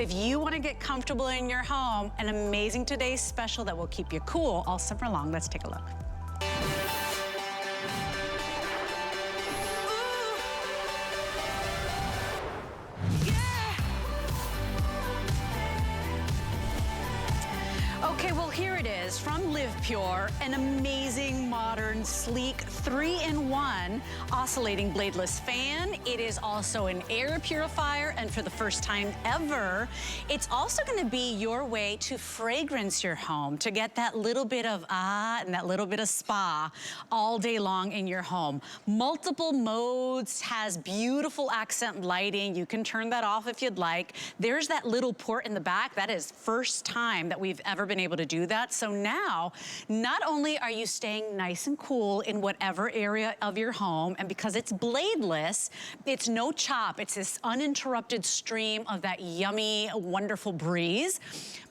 If you want to get comfortable in your home, an amazing today's special that will keep you cool all summer long. Let's take a look. Okay, well, here it is from Live Pure, an amazing, modern, sleek 3-in-1 oscillating bladeless fan. It is also an air purifier, and for the first time ever, it's also going to be your way to fragrance your home, to get that little bit of and that little bit of spa all day long in your home. Multiple modes, has beautiful accent lighting. You can turn that off if you'd like. There's that little port in the back. That is first time that we've ever been able to do that. So now, not only are you staying nice and cool in whatever area of your home, and because it's bladeless, it's no chop. It's this uninterrupted stream of that yummy, wonderful breeze.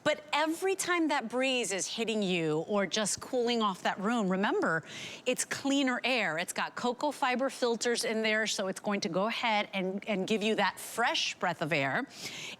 But every time that breeze is hitting you or just cooling off that room, remember, it's cleaner air. It's got cocoa fiber filters in there, so it's going to go ahead and give you that fresh breath of air.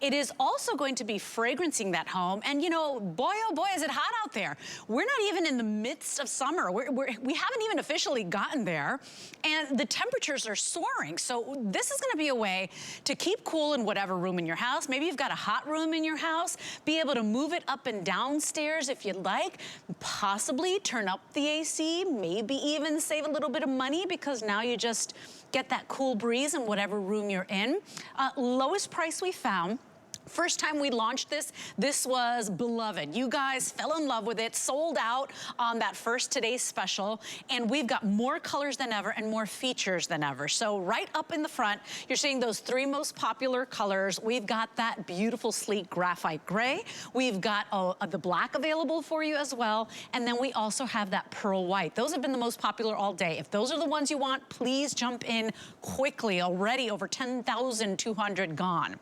It is also going to be fragrancing that home. And you know, boy, oh boy, is it hot out there. We're not even in the midst of summer. We haven't even officially gotten there. And the temperatures are soaring. So this is gonna be a way to keep cool in whatever room in your house. Maybe you've got a hot room in your house. Be able to move it up and downstairs if you'd like. Possibly turn up the AC, maybe even save a little bit of money because now you just get that cool breeze in whatever room you're in. Lowest price we found. First time we launched this, this was beloved. You guys fell in love with it, sold out on that first today's special, and we've got more colors than ever and more features than ever. So right up in the front, you're seeing those three most popular colors. We've got that beautiful, sleek graphite gray. We've got the black available for you as well, and then we also have that pearl white. Those have been the most popular all day. If those are the ones you want, please jump in quickly. Already over 10,200 gone.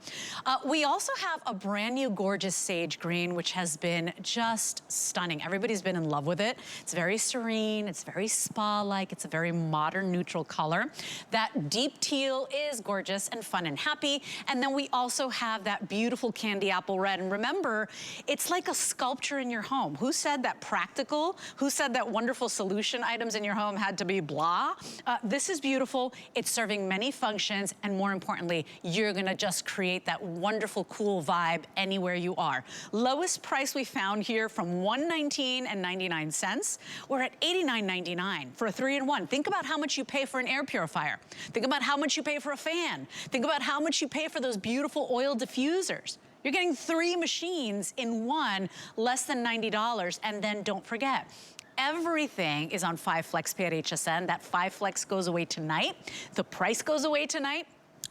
We also have a brand new gorgeous sage green, which has been just stunning. Everybody's been in love with it. It's very serene, it's very spa-like, it's a very modern neutral color. That deep teal is gorgeous and fun and happy. And then we also have that beautiful candy apple red. And remember, it's like a sculpture in your home. Who said that practical? Who said that wonderful solution items in your home had to be blah? This is beautiful. It's serving many functions, and more importantly, you're gonna just create that wonderful, cool vibe anywhere you are. Lowest price we found here from $119.99. We're at $89.99 for a 3-in-1. Think about how much you pay for an air purifier. Think about how much you pay for a fan. Think about how much you pay for those beautiful oil diffusers. You're getting 3 machines in one, less than $90. And then don't forget, everything is on 5 Flex Pay at HSN. That 5 Flex goes away tonight. The price goes away tonight.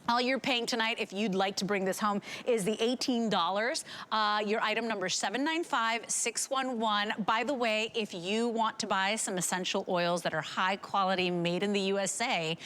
All you're paying tonight, if you'd like to bring this home, is the $18. Your item number is 795611. By the way, if you want to buy some essential oils that are high quality, made in the USA,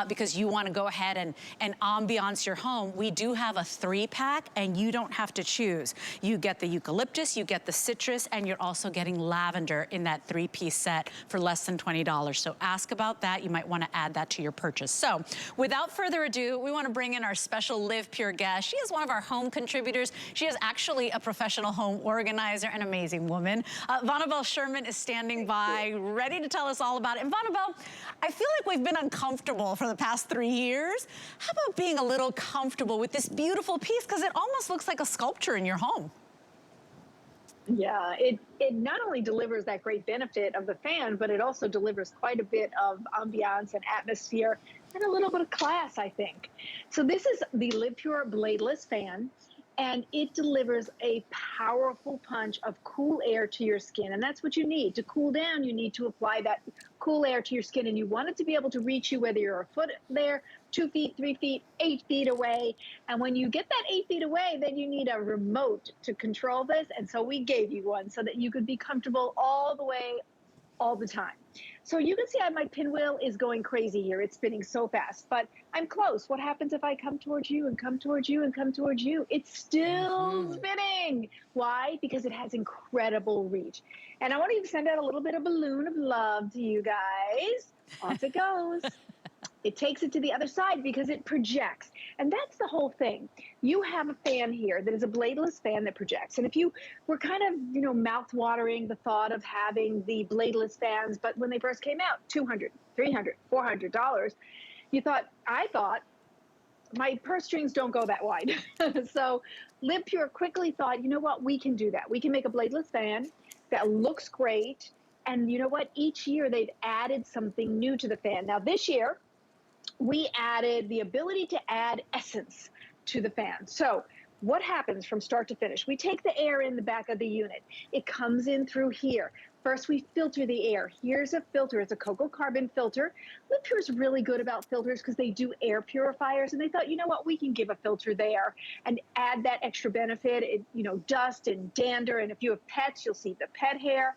because you want to go ahead and ambiance your home, we do have a 3-pack, and you don't have to choose. You get the eucalyptus, you get the citrus, and you're also getting lavender in that 3-piece set for less than $20. So ask about that. You might want to add that to your purchase. So without further ado, we want to bring in our special Live Pure guest. She is one of our home contributors. She is actually a professional home organizer, an amazing woman. Vonabell Sherman is standing by, ready to tell us all about it. And Vonabell, I feel like we've been uncomfortable for the past 3 years. How about being a little comfortable with this beautiful piece? Because it almost looks like a sculpture in your home. Yeah, it not only delivers that great benefit of the fan, but it also delivers quite a bit of ambiance and atmosphere and a little bit of class, I think. So this is the Live Pure Bladeless fan, and it delivers a powerful punch of cool air to your skin. And that's what you need. To cool down, you need to apply that cool air to your skin, and you want it to be able to reach you whether you're a foot there, 2 feet, 3 feet, 8 feet away. And when you get that 8 feet away, then you need a remote to control this. And so we gave you one so that you could be comfortable all the way, all the time. So you can see how my pinwheel is going crazy here. It's spinning so fast, but I'm close. What happens if I come towards you and come towards you and come towards you? It's still spinning. Why? Because it has incredible reach. And I want to even send out a little bit of balloon of love to you guys. Off it goes. It takes it to the other side because it projects. And that's the whole thing. You have a fan here that is a bladeless fan that projects. And if you were kind of, mouth-watering the thought of having the bladeless fans, but when they first came out, $200, $300, $400, I thought, my purse strings don't go that wide. So Live Pure quickly thought, you know what, we can do that. We can make a bladeless fan that looks great. And you know what, each year they've added something new to the fan. Now this year, we added the ability to add essence to the fan. So what happens from start to finish? We take the air in the back of the unit. It comes in through here. First, we filter the air. Here's a filter. It's a cocoa carbon filter. Live Pure is really good about filters because they do air purifiers. And they thought, you know what, we can give a filter there and add that extra benefit, dust and dander. And if you have pets, you'll see the pet hair.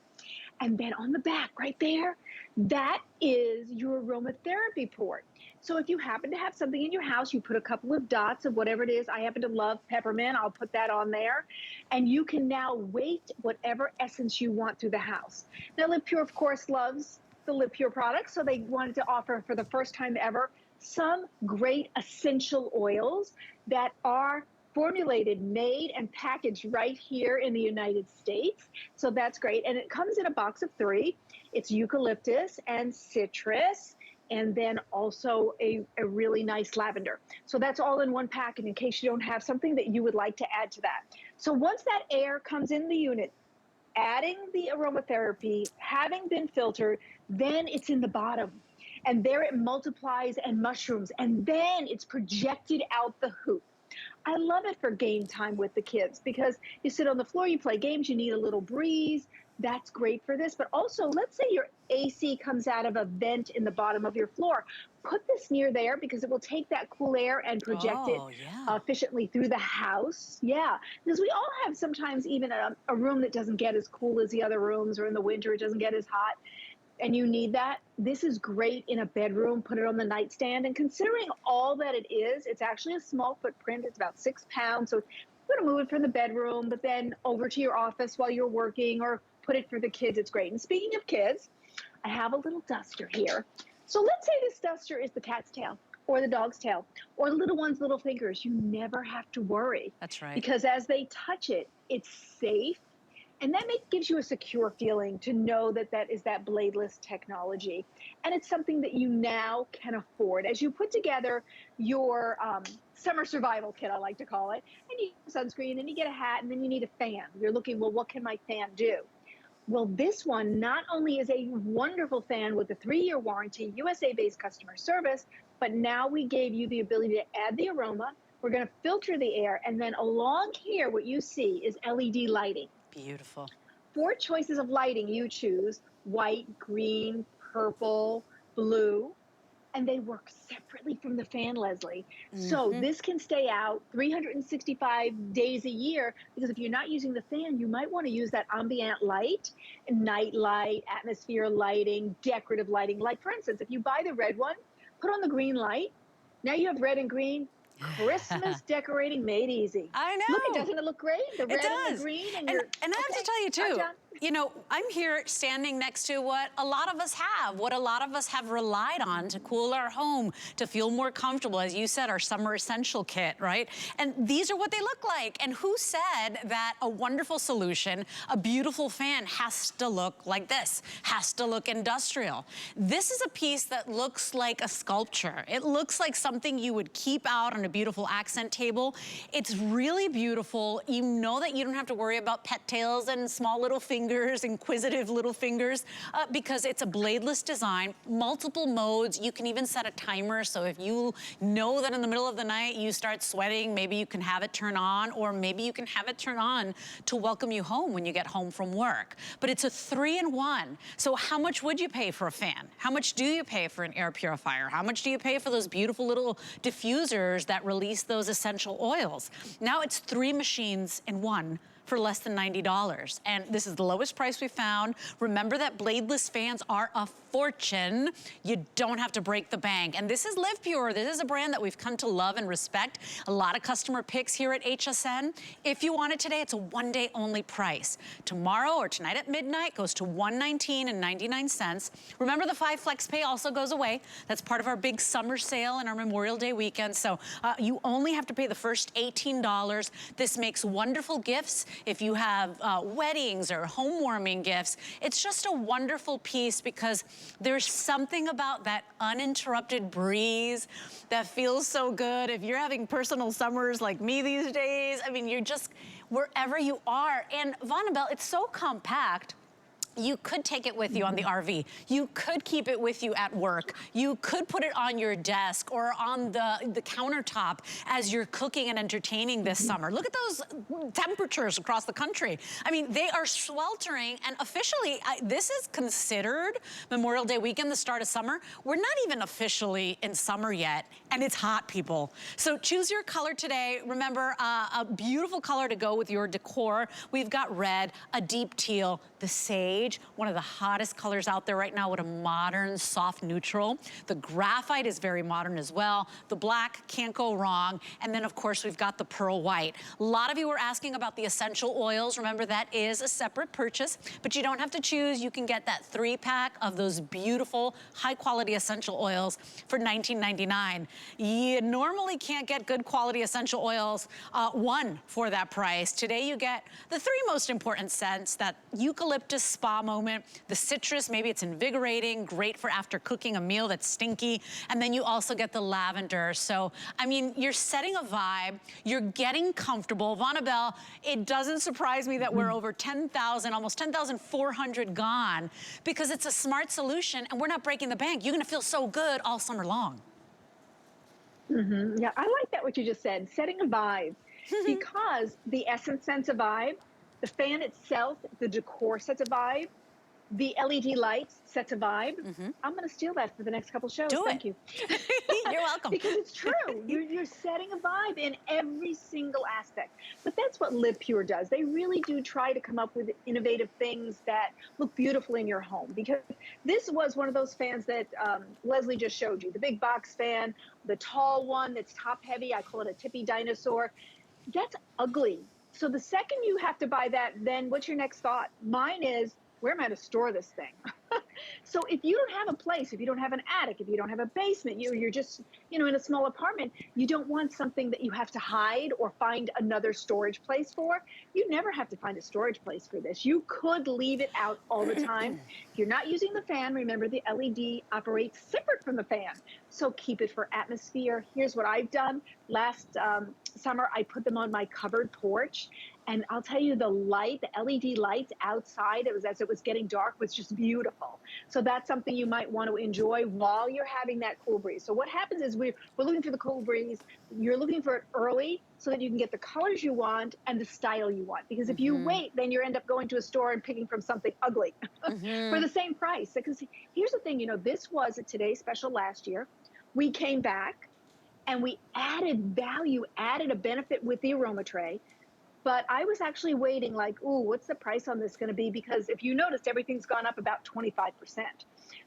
And then on the back right there, that is your aromatherapy port. So if you happen to have something in your house, you put a couple of dots of whatever it is. I happen to love peppermint. I'll put that on there. And you can now weight whatever essence you want through the house. Now, Live Pure, of course, loves the Live Pure products. So they wanted to offer, for the first time ever, some great essential oils that are formulated, made, and packaged right here in the United States. So that's great. And it comes in a box of 3. It's eucalyptus and citrus, and then also a really nice lavender. So that's all in one packet in case you don't have something that you would like to add to that. So once that air comes in the unit, adding the aromatherapy, having been filtered, then it's in the bottom. And there it multiplies and mushrooms, and then it's projected out the hoop. I love it for game time with the kids because you sit on the floor, you play games, you need a little breeze. That's great for this. But also, let's say your AC comes out of a vent in the bottom of your floor. Put this near there because it will take that cool air and project it efficiently through the house. Yeah, because we all have sometimes even a room that doesn't get as cool as the other rooms, or in the winter it doesn't get as hot. And you need that. This is great in a bedroom. Put it on the nightstand. And considering all that it is, it's actually a small footprint. It's about 6 pounds. So you're going to move it from the bedroom, but then over to your office while you're working, or put it for the kids. It's great. And speaking of kids, I have a little duster here. So let's say this duster is the cat's tail or the dog's tail or the little one's little fingers. You never have to worry. That's right. Because as they touch it, it's safe. And that gives you a secure feeling to know that that is that bladeless technology. And it's something that you now can afford. As you put together your summer survival kit, I like to call it, and you get sunscreen, and you get a hat, and then you need a fan. You're looking, well, what can my fan do? Well, this one not only is a wonderful fan with a 3-year warranty, USA-based customer service, but now we gave you the ability to add the aroma. We're going to filter the air, and then along here, what you see is LED lighting. Beautiful. 4 choices of lighting you choose: white, green, purple, blue, and they work separately from the fan, Leslie. So this can stay out 365 days a year, because if you're not using the fan, you might want to use that ambient light, night light, atmosphere lighting, decorative lighting. Like, for instance, if you buy the red one, put on the green light. Now you have red and green. Christmas decorating made easy. I know. Look, doesn't it look great? The red and the green. And I have to tell you, too, I'm here standing next to what a lot of us have relied on to cool our home, to feel more comfortable. As you said, our summer essential kit, right? And these are what they look like. And who said that a wonderful solution, a beautiful fan, has to look like this, has to look industrial? This is a piece that looks like a sculpture. It looks like something you would keep out on a beautiful accent table. It's really beautiful. You know that you don't have to worry about pet tails and small little fingers, inquisitive little fingers, because it's a bladeless design, multiple modes. You can even set a timer, so if you know that in the middle of the night you start sweating, maybe you can have it turn on, or maybe you can have it turn on to welcome you home when you get home from work. But it's a 3-in-1. So how much would you pay for a fan? How much do you pay for an air purifier? How much do you pay for those beautiful little diffusers that release those essential oils? Now it's 3 machines in one for less than $90. And this is the lowest price we found. Remember that bladeless fans are a fortune. You don't have to break the bank. And this is Live Pure. This is a brand that we've come to love and respect. A lot of customer picks here at HSN. If you want it today, it's a one-day only price. Tomorrow or tonight at midnight goes to $119.99. Remember, the 5 flex pay also goes away. That's part of our big summer sale and our Memorial Day weekend. So you only have to pay the first $18. This makes wonderful gifts if you have weddings or home warming gifts. It's just a wonderful piece because there's something about that uninterrupted breeze that feels so good. If you're having personal summers like me these days, I mean, you're just wherever you are. And Vonabell, it's so compact. You could take it with you on the RV. You could keep it with you at work. You could put it on your desk or on the countertop as you're cooking and entertaining this summer. Look at those temperatures across the country. I mean, they are sweltering, and officially, this is considered Memorial Day weekend, the start of summer. We're not even officially in summer yet, and it's hot, people. So choose your color today. Remember, a beautiful color to go with your decor. We've got red, a deep teal, the sage, one of the hottest colors out there right now with a modern, soft neutral. The graphite is very modern as well. The black can't go wrong. And then, of course, we've got the pearl white. A lot of you were asking about the essential oils. Remember, that is a separate purchase, but you don't have to choose. You can get that 3-pack of those beautiful, high-quality essential oils for $19.99. You normally can't get good quality essential oils, one for that price. Today, you get the 3 most important scents: that eucalyptus spa moment, the citrus, maybe it's invigorating, great for after cooking a meal that's stinky, and then you also get the lavender. So, I mean, you're setting a vibe, you're getting comfortable. Vonabell, it doesn't surprise me that we're over 10,000, almost 10,400 gone, because it's a smart solution and we're not breaking the bank. You're gonna feel so good all summer long. Yeah, I like that what you just said, setting a vibe, because the essence sends a vibe. The fan itself, the decor sets a vibe. The LED lights sets a vibe. I'm going to steal that for the next couple shows. Thank you. You're welcome. Because it's true. You're setting a vibe in every single aspect. But that's what Live Pure does. They really do try to come up with innovative things that look beautiful in your home. Because this was one of those fans that Leslie just showed you. The big box fan, the tall one that's top heavy. I call it a tippy dinosaur. That's ugly. So the second you have to buy that, then what's your next thought? Mine is, where am I to store this thing? So if you don't have a place, if you don't have an attic, if you don't have a basement, you're just, in a small apartment, you don't want something that you have to hide or find another storage place for. You never have to find a storage place for this. You could leave it out all the time. If you're not using the fan, remember the LED operates separate from the fan. So keep it for atmosphere. Here's what I've done. Last summer, I put them on my covered porch. And I'll tell you, the light, the LED lights outside, as it was getting dark, was just beautiful. So that's something you might want to enjoy while you're having that cool breeze. So what happens is we're looking for the cool breeze. You're looking for it early so that you can get the colors you want and the style you want. Because if you wait, then you end up going to a store and picking from something ugly for the same price. Because here's the thing, this was a Today Special last year. We came back and we added value, added a benefit with the aroma tray. But I was actually waiting like, ooh, what's the price on this going to be? Because if you noticed, everything's gone up about 25%.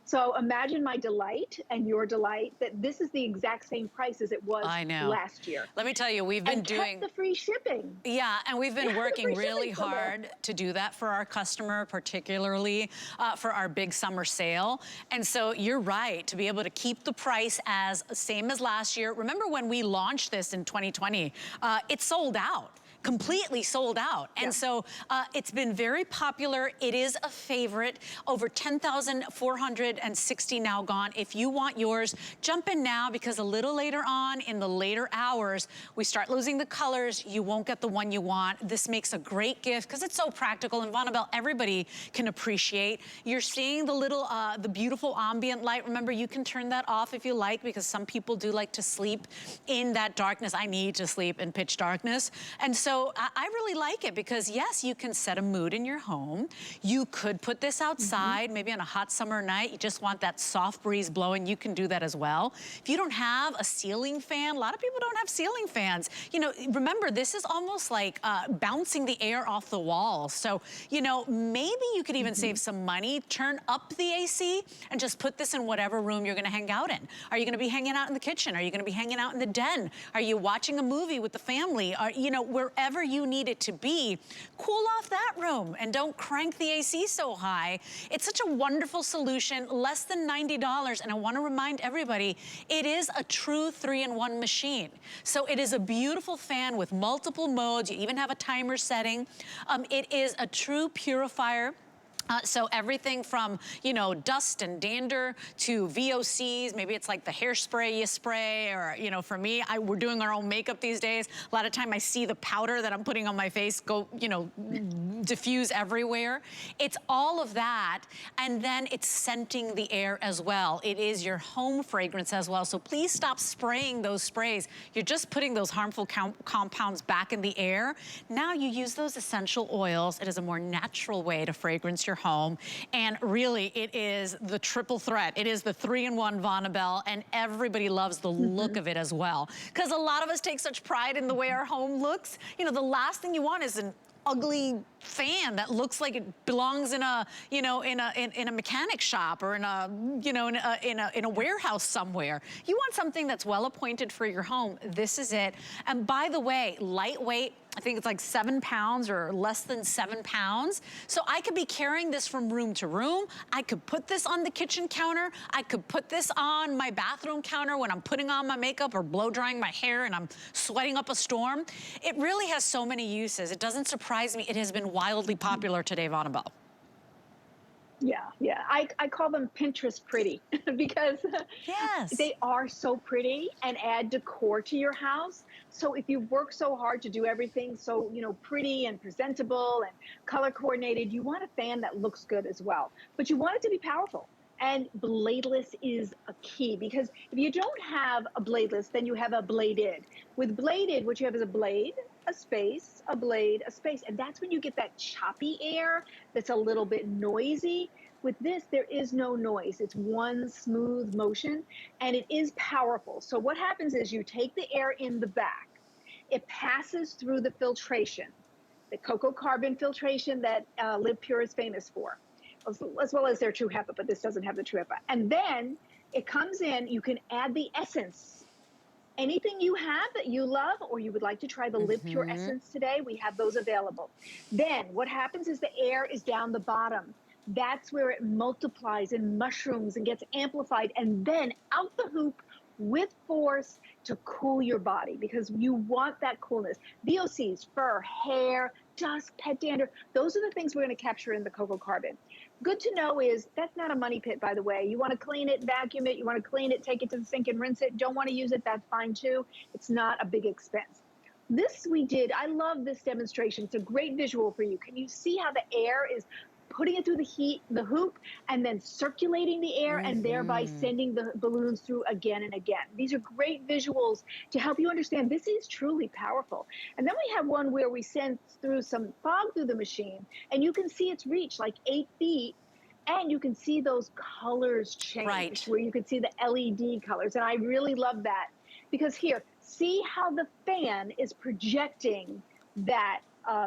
So imagine my delight and your delight that this is the exact same price as it was last year. Let me tell you, we've been doing the free shipping. Yeah, and we've been working really hard to do that for our customer, particularly for our big summer sale. And so you're right, to be able to keep the price as same as last year. Remember when we launched this in 2020, it sold out. Completely sold out. And so it's been very popular. It is a favorite. Over 10,460 now gone. If you want yours, jump in now, because a little later on in the later hours, we start losing the colors. You won't get the one you want. This makes a great gift because it's so practical. And Vonabell, everybody can appreciate. You're seeing the little, the beautiful ambient light. Remember, you can turn that off if you like, because some people do like to sleep in that darkness. I need to sleep in pitch darkness. And so So I really like it because yes, you can set a mood in your home. You could put this outside, maybe on a hot summer night. You just want that soft breeze blowing. You can do that as well. If you don't have a ceiling fan, a lot of people don't have ceiling fans. You know, remember, this is almost like bouncing the air off the wall. So, you know, maybe you could even save some money, turn up the AC, and just put this in whatever room you're gonna hang out in. Are you gonna be hanging out in the kitchen? Are you gonna be hanging out in the den? Are you watching a movie with the family? Are, you know, wherever you need it to be, cool off that room and don't crank the AC so high. It's such a wonderful solution, less than $90. And I wanna remind everybody, it is a true 3-in-1 machine. So it is a beautiful fan with multiple modes. You even have a timer setting. It is a true purifier. So everything from, you know, dust and dander to VOCs, maybe it's like the hairspray you spray, or, you know, for me, we're doing our own makeup these days. A lot of time I see the powder that I'm putting on my face go, you know, diffuse everywhere. It's all of that, and then it's scenting the air as well. It is your home fragrance as well, so please stop spraying those sprays. You're just putting those harmful compounds back in the air. Now you use those essential oils. It is a more natural way to fragrance your home, and really it is the triple threat. It is the 3-in-1 Vonabell, and everybody loves the look of it as well, because a lot of us take such pride in the way our home looks. You know, the last thing you want is an ugly fan that looks like it belongs in a, you know, in a mechanic shop, or in a, you know, in a warehouse somewhere. You want something that's well appointed for your home. This is it. And by the way, lightweight. I think it's like 7 pounds or less than 7 pounds. So I could be carrying this from room to room. I could put this on the kitchen counter. I could put this on my bathroom counter when I'm putting on my makeup or blow drying my hair and I'm sweating up a storm. It really has so many uses. It doesn't surprise me. It has been wildly popular today, Vonabell. Yeah. I call them Pinterest pretty because yes, they are so pretty and add decor to your house. So if you work so hard to do everything so, you know, pretty and presentable and color coordinated, you want a fan that looks good as well. But you want it to be powerful. And bladeless is a key, because if you don't have a bladeless, then you have a bladed. With bladed, what you have is a blade, a space, a blade, a space. And that's when you get that choppy air that's a little bit noisy. With this, there is no noise. It's one smooth motion, and it is powerful. So what happens is you take the air in the back. It passes through the filtration, the cocoa carbon filtration that Live Pure is famous for, as well as their True HEPA, but this doesn't have the True HEPA. And then it comes in, you can add the essence. Anything you have that you love, or you would like to try the Live Pure essence today, we have those available. Then what happens is the air is down the bottom. That's where it multiplies and mushrooms and gets amplified, and then out the hoop with force to cool your body, because you want that coolness. VOCs, fur, hair, dust, pet dander, those are the things we're going to capture in the cocoa carbon. Good to know is that's not a money pit, by the way. You want to clean it, vacuum it, you want to clean it, take it to the sink and rinse it. Don't want to use it, that's fine too. It's not a big expense. This we did, I love this demonstration. It's a great visual for you. Can you see how the air is putting it through the hoop, and then circulating the air, and thereby sending the balloons through again and again. These are great visuals to help you understand this is truly powerful. And then we have one where we send through some fog through the machine, and you can see its reach, like 8 feet, and you can see those colors change, where you can see the LED colors. And I really love that, because here, see how the fan is projecting that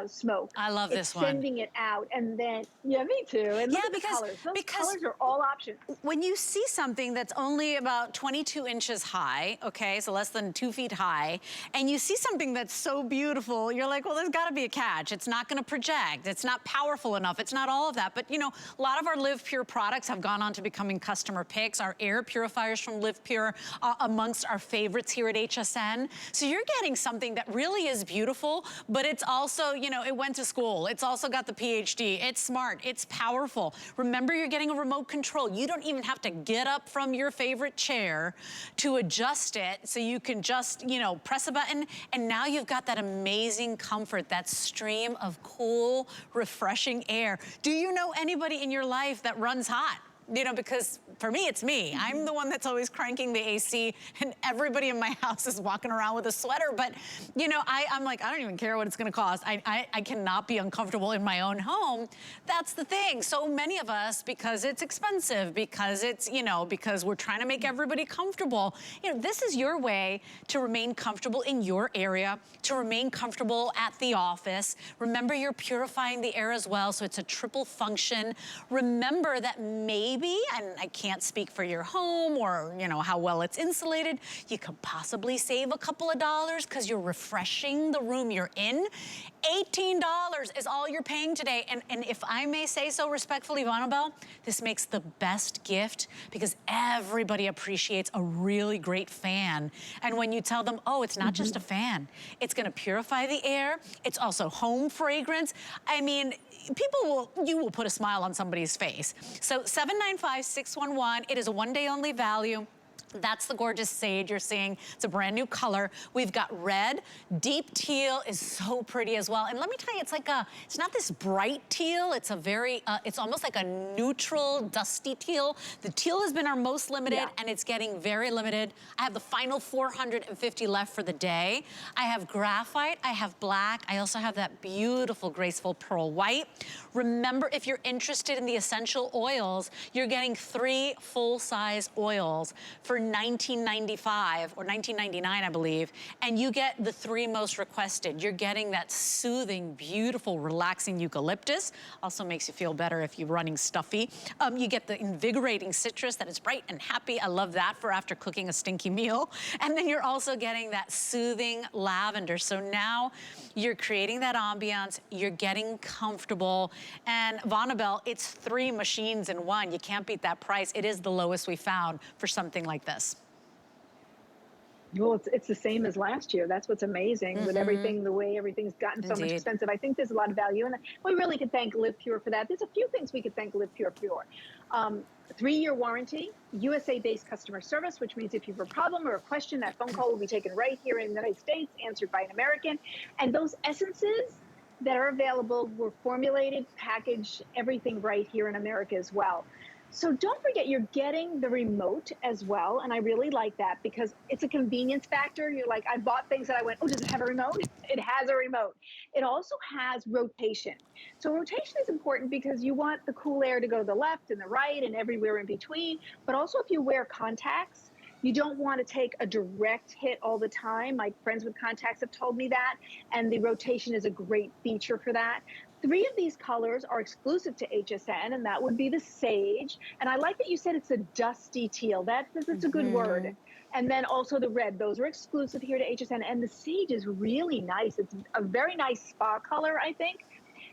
smoke. I love this one. Sending it out, and then, yeah, me too. And look at the colors. Those colors are all options. When you see something that's only about 22 inches high, okay, so less than 2 feet high, and you see something that's so beautiful, you're like, well, there's gotta be a catch. It's not gonna project. It's not powerful enough. It's not all of that. But you know, a lot of our Live Pure products have gone on to becoming customer picks. Our air purifiers from Live Pure are amongst our favorites here at HSN. So you're getting something that really is beautiful, but it's also, you know, it went to school. It's also got the PhD. It's smart. It's powerful. Remember, you're getting a remote control. You don't even have to get up from your favorite chair to adjust it. So you can just, you know, press a button, and now you've got that amazing comfort, that stream of cool, refreshing air. Do you know anybody in your life that runs hot? you know, because for me, it's me. I'm the one that's always cranking the AC, and everybody in my house is walking around with a sweater. But, you know, I'm like, I don't even care what it's gonna cost. I cannot be uncomfortable in my own home. That's the thing. So many of us, because it's expensive, because it's, you know, because we're trying to make everybody comfortable, you know, this is your way to remain comfortable in your area, to remain comfortable at the office. Remember, you're purifying the air as well, so it's a triple function. Remember that maybe, and I can't speak for your home or, you know, how well it's insulated, you could possibly save a couple of dollars because you're refreshing the room you're in. $18 is all you're paying today. And if I may say so respectfully, Vonabell, this makes the best gift because everybody appreciates a really great fan. And when you tell them, oh, it's not just a fan, it's gonna purify the air, it's also home fragrance. I mean, you will put a smile on somebody's face. So 795-611, it is a one-day only value. That's the gorgeous sage you're seeing. It's a brand new color. We've got red. Deep teal is so pretty as well. And let me tell you, it's not this bright teal. It's a very, it's almost like a neutral, dusty teal. The teal has been our most limited, and it's getting very limited. I have the final 450 left for the day. I have graphite, I have black. I also have that beautiful, graceful pearl white. Remember, if you're interested in the essential oils, you're getting 3 full-size oils for $19.95 or $19.99, I believe, and you get the 3 most requested. You're getting that soothing, beautiful, relaxing eucalyptus. Also makes you feel better if you're running stuffy. You get the invigorating citrus that is bright and happy. I love that for after cooking a stinky meal. And then you're also getting that soothing lavender. So now you're creating that ambiance, you're getting comfortable. And Vonabell, it's 3 machines in one. You can't beat that price. It is the lowest we found for something like this. Well, it's the same as last year. That's what's amazing with everything, the way everything's gotten so much expensive. I think there's a lot of value, and we really could thank Live Pure for that. There's a few things we could thank Live Pure for. 3-year warranty, USA-based customer service, which means if you have a problem or a question, that phone call will be taken right here in the United States, answered by an American. And those essences that are available were formulated, packaged, everything right here in America as well. So don't forget, you're getting the remote as well, and I really like that because it's a convenience factor. You're like, I bought things that I went, oh, does it have a remote? It has a remote. It also has rotation. So rotation is important because you want the cool air to go to the left and the right and everywhere in between, but also if you wear contacts, you don't want to take a direct hit all the time. My friends with contacts have told me that, and the rotation is a great feature for that. 3 of these colors are exclusive to HSN, and that would be the sage. And I like that you said it's a dusty teal. That's a good word. And then also the red. Those are exclusive here to HSN. And the sage is really nice. It's a very nice spa color, I think.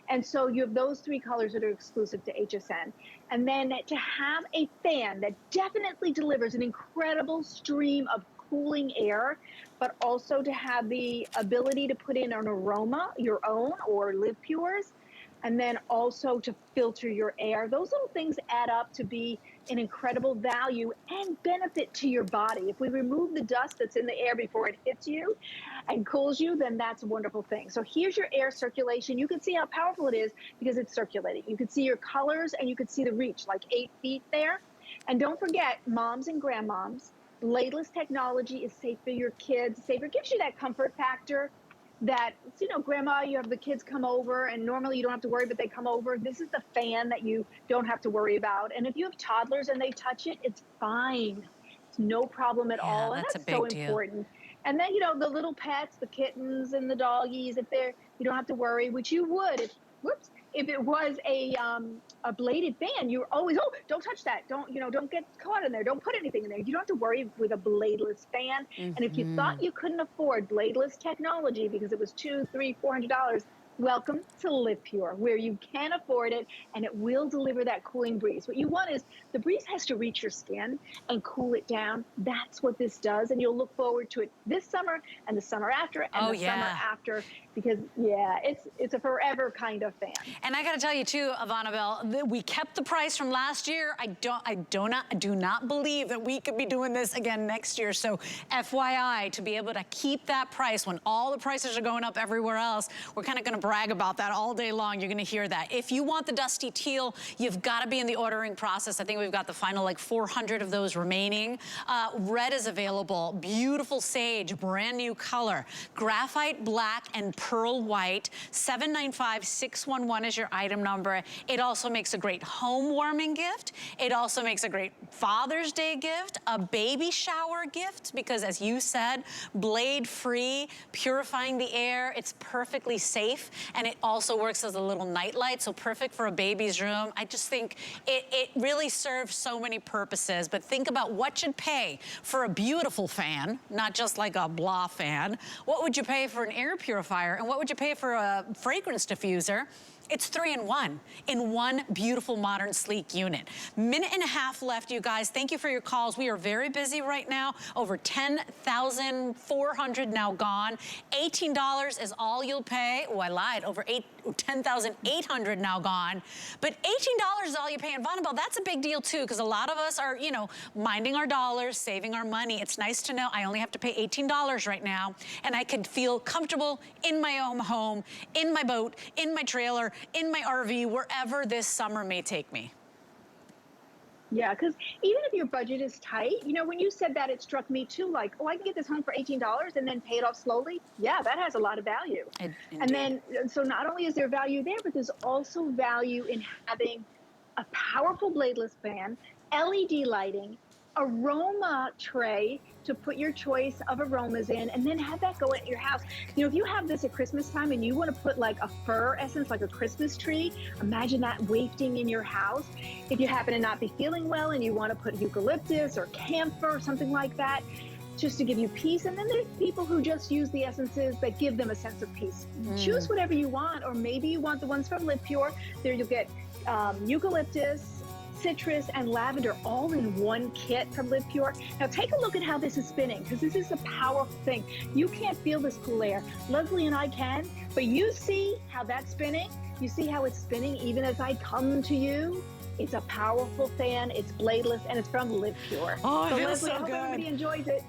And so you have those 3 colors that are exclusive to HSN. And then to have a fan that definitely delivers an incredible stream of cooling air, but also to have the ability to put in an aroma, your own or Live Pure's, and then also to filter your air. Those little things add up to be an incredible value and benefit to your body. If we remove the dust that's in the air before it hits you and cools you, then that's a wonderful thing. So here's your air circulation. You can see how powerful it is because it's circulating. You can see your colors and you can see the reach, like 8 feet there. And don't forget, moms and grandmoms, Bladeless technology is safe for your kids, safer, gives you that comfort factor that, you know, grandma, you have the kids come over and normally you don't have to worry, but they come over. This is the fan that you don't have to worry about. And if you have toddlers and they touch it, it's fine. It's no problem at all. And that's so important. And then, you know, the little pets, the kittens and the doggies, if you don't have to worry, which you would if, if it was a bladed fan, you're always, oh, don't touch that. Don't get caught in there. Don't put anything in there. You don't have to worry with a bladeless fan. And if you thought you couldn't afford bladeless technology because it was $200, $300, $400, welcome to Live Pure, where you can afford it and it will deliver that cooling breeze. What you want is the breeze has to reach your skin and cool it down. That's what this does. And you'll look forward to it this summer and the summer after and the summer after. Because, yeah, it's a forever kind of fan. And I got to tell you, too, Vonabell, we kept the price from last year. I do not believe that we could be doing this again next year. So, FYI, to be able to keep that price when all the prices are going up everywhere else, we're kind of going to brag about that all day long. You're gonna hear that. If you want the dusty teal, you've gotta be in the ordering process. I think we've got the final like 400 of those remaining. Red is available. Beautiful sage, brand new color. Graphite black and pearl white. 795611 is your item number. It also makes a great home warming gift. It also makes a great Father's Day gift, a baby shower gift, because as you said, blade free, purifying the air. It's perfectly safe, and it also works as a little nightlight, so perfect for a baby's room. I just think it really serves so many purposes, but think about what you'd pay for a beautiful fan, not just like a blah fan. What would you pay for an air purifier, and what would you pay for a fragrance diffuser? It's 3-in-1 in one beautiful, modern, sleek unit. Minute and a half left, you guys. Thank you for your calls. We are very busy right now. Over 10,400 now gone. $18 is all you'll pay. Oh, I lied. Over 10,800 now gone. But $18 is all you pay in Vonabell. That's a big deal, too, because a lot of us are, you know, minding our dollars, saving our money. It's nice to know I only have to pay $18 right now, and I can feel comfortable in my own home, in my boat, in my trailer, in my RV, wherever this summer may take me. Yeah, because even if your budget is tight, you know, when you said that, it struck me too, like, oh, I can get this home for $18 and then pay it off slowly. Yeah, that has a lot of value. And then, so not only is there value there, but there's also value in having a powerful bladeless fan, LED lighting, aroma tray to put your choice of aromas in, and then have that go at your house. You know, if you have this at Christmas time and you want to put like a fir essence, like a Christmas tree, imagine that wafting in your house. If you happen to not be feeling well and you want to put eucalyptus or camphor or something like that, just to give you peace. And then there's people who just use the essences that give them a sense of peace. Choose whatever you want, or maybe you want the ones from Live Pure. There you'll get eucalyptus, citrus, and lavender all in one kit from Live Pure. Now take a look at how this is spinning, because this is a powerful thing. You can't feel this cool air. Leslie and I can, but you see how that's spinning? You see how it's spinning even as I come to you? It's a powerful fan, it's bladeless, and it's from Live Pure. Oh, it feels Leslie, so I hope good. everybody enjoys it.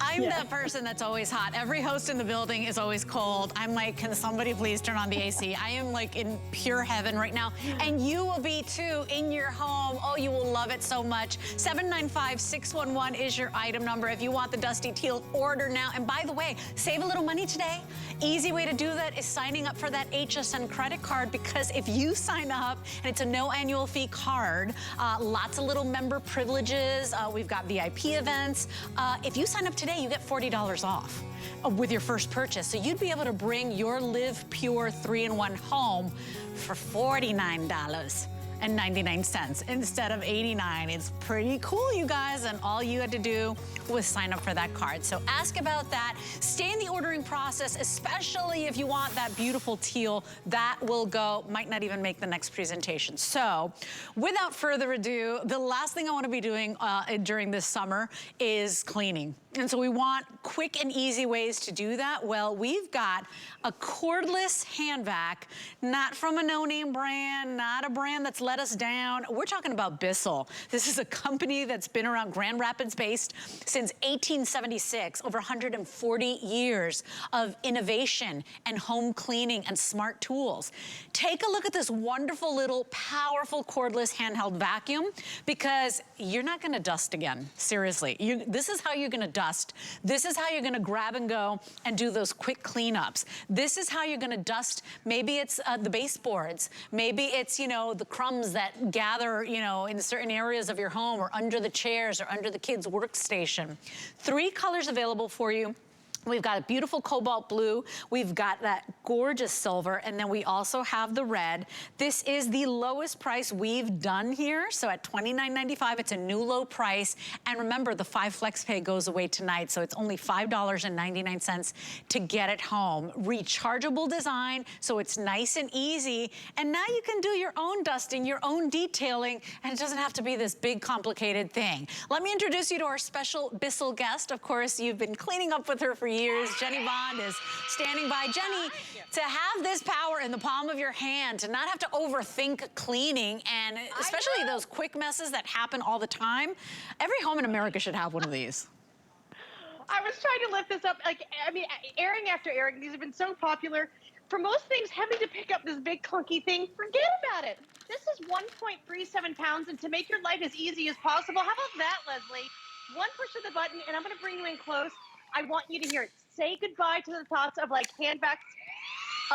I'm that person that's always hot. Every host in the building is always cold. I'm like, can somebody please turn on the AC? I am like in pure heaven right now. And you will be too in your home. Oh, you will love it so much. 795-611 is your item number. If you want the dusty teal, order now. And by the way, save a little money today. Easy way to do that is signing up for that Hsn Credit Card, because if you sign up, and it's a no annual fee card, lots of little member privileges. We've got VIP events. If you sign up today, you get $40 off with your first purchase. So you'd be able to bring your Live Pure 3-in-1 home for $49.99 instead of $89. It's pretty cool, you guys, and all you had to do was sign up for that card. So ask about that. Stay in the ordering process, especially if you want that beautiful teal. That will go, might not even make the next presentation. So without further ado, the last thing I want to be doing during this summer is cleaning. And so we want quick and easy ways to do that. Well, we've got a cordless hand vac, not from a no-name brand, not a brand that's let us down. We're talking about Bissell. This is a company that's been around, Grand Rapids based, since 1876, over 140 years of innovation and home cleaning and smart tools. Take a look at this wonderful little powerful cordless handheld vacuum, because you're not gonna dust again, seriously. This is how you're gonna dust. This is how you're gonna grab and go and do those quick cleanups. This is how you're gonna dust. Maybe it's the baseboards. Maybe it's, you know, the crumbs that gather, you know, in certain areas of your home, or under the chairs, or under the kids' workstation. 3 colors available for you. We've got a beautiful cobalt blue. We've got that gorgeous silver, and then we also have the red. This is the lowest price we've done here. So at $29.95, it's a new low price. And remember, the 5 flex pay goes away tonight, so it's only $5.99 to get it home. Rechargeable design, so it's nice and easy. And now you can do your own dusting, your own detailing, and it doesn't have to be this big, complicated thing. Let me introduce you to our special Bissell guest. Of course, you've been cleaning up with her for years. Jenny Bond is standing by. Jenny, to have this power in the palm of your hand, to not have to overthink cleaning, and especially those quick messes that happen all the time, every home in America should have one of these. I was trying to lift this up, like, I mean, airing after airing, these have been so popular. for most things, having to pick up this big clunky thing, forget about it. This is 1.37 pounds, and to make your life as easy as possible, how about that, Leslie? One push of the button, and I'm going to bring you in close. I want you to hear it. Say goodbye to the thoughts of like hand vacs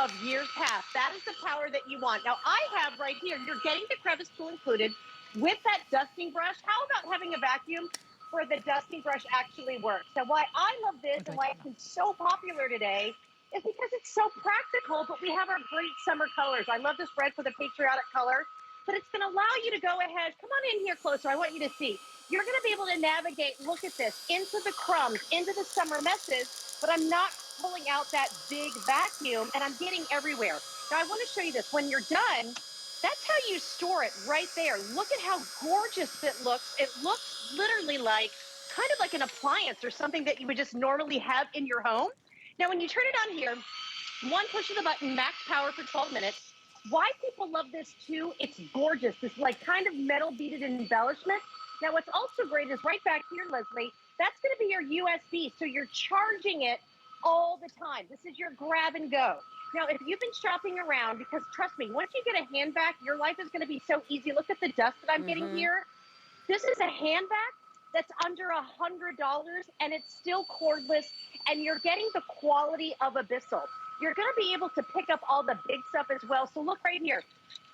of years past. That is the power that you want. Now, I have right here, you're getting the crevice tool included with that dusting brush. How about having a vacuum where the dusting brush actually works? Now, why I love this and why it's been so popular today is because it's so practical, but we have our great summer colors. I love this red for the patriotic color, but it's going to allow you to go ahead. Come on in here closer. I want you to see. You're going to be able to navigate, look at this, into the crumbs, into the summer messes, but I'm not pulling out that big vacuum, and I'm getting everywhere. Now, I want to show you this. When you're done, that's how you store it right there. Look at how gorgeous it looks. It looks literally like kind of like an appliance or something that you would just normally have in your home. Now, when you turn it on here, one push of the button, max power for 12 minutes. Why people love this too, it's gorgeous. This like kind of metal beaded embellishment. Now, what's also great is right back here, Leslie, that's going to be your USB. So you're charging it all the time. This is your grab and go. Now, if you've been shopping around, because trust me, once you get a hand vac, your life is going to be so easy. Look at the dust that I'm getting here. This is a hand vac that's under $100, and it's still cordless, and you're getting the quality of a Bissell. You're going to be able to pick up all the big stuff as well. So look right here.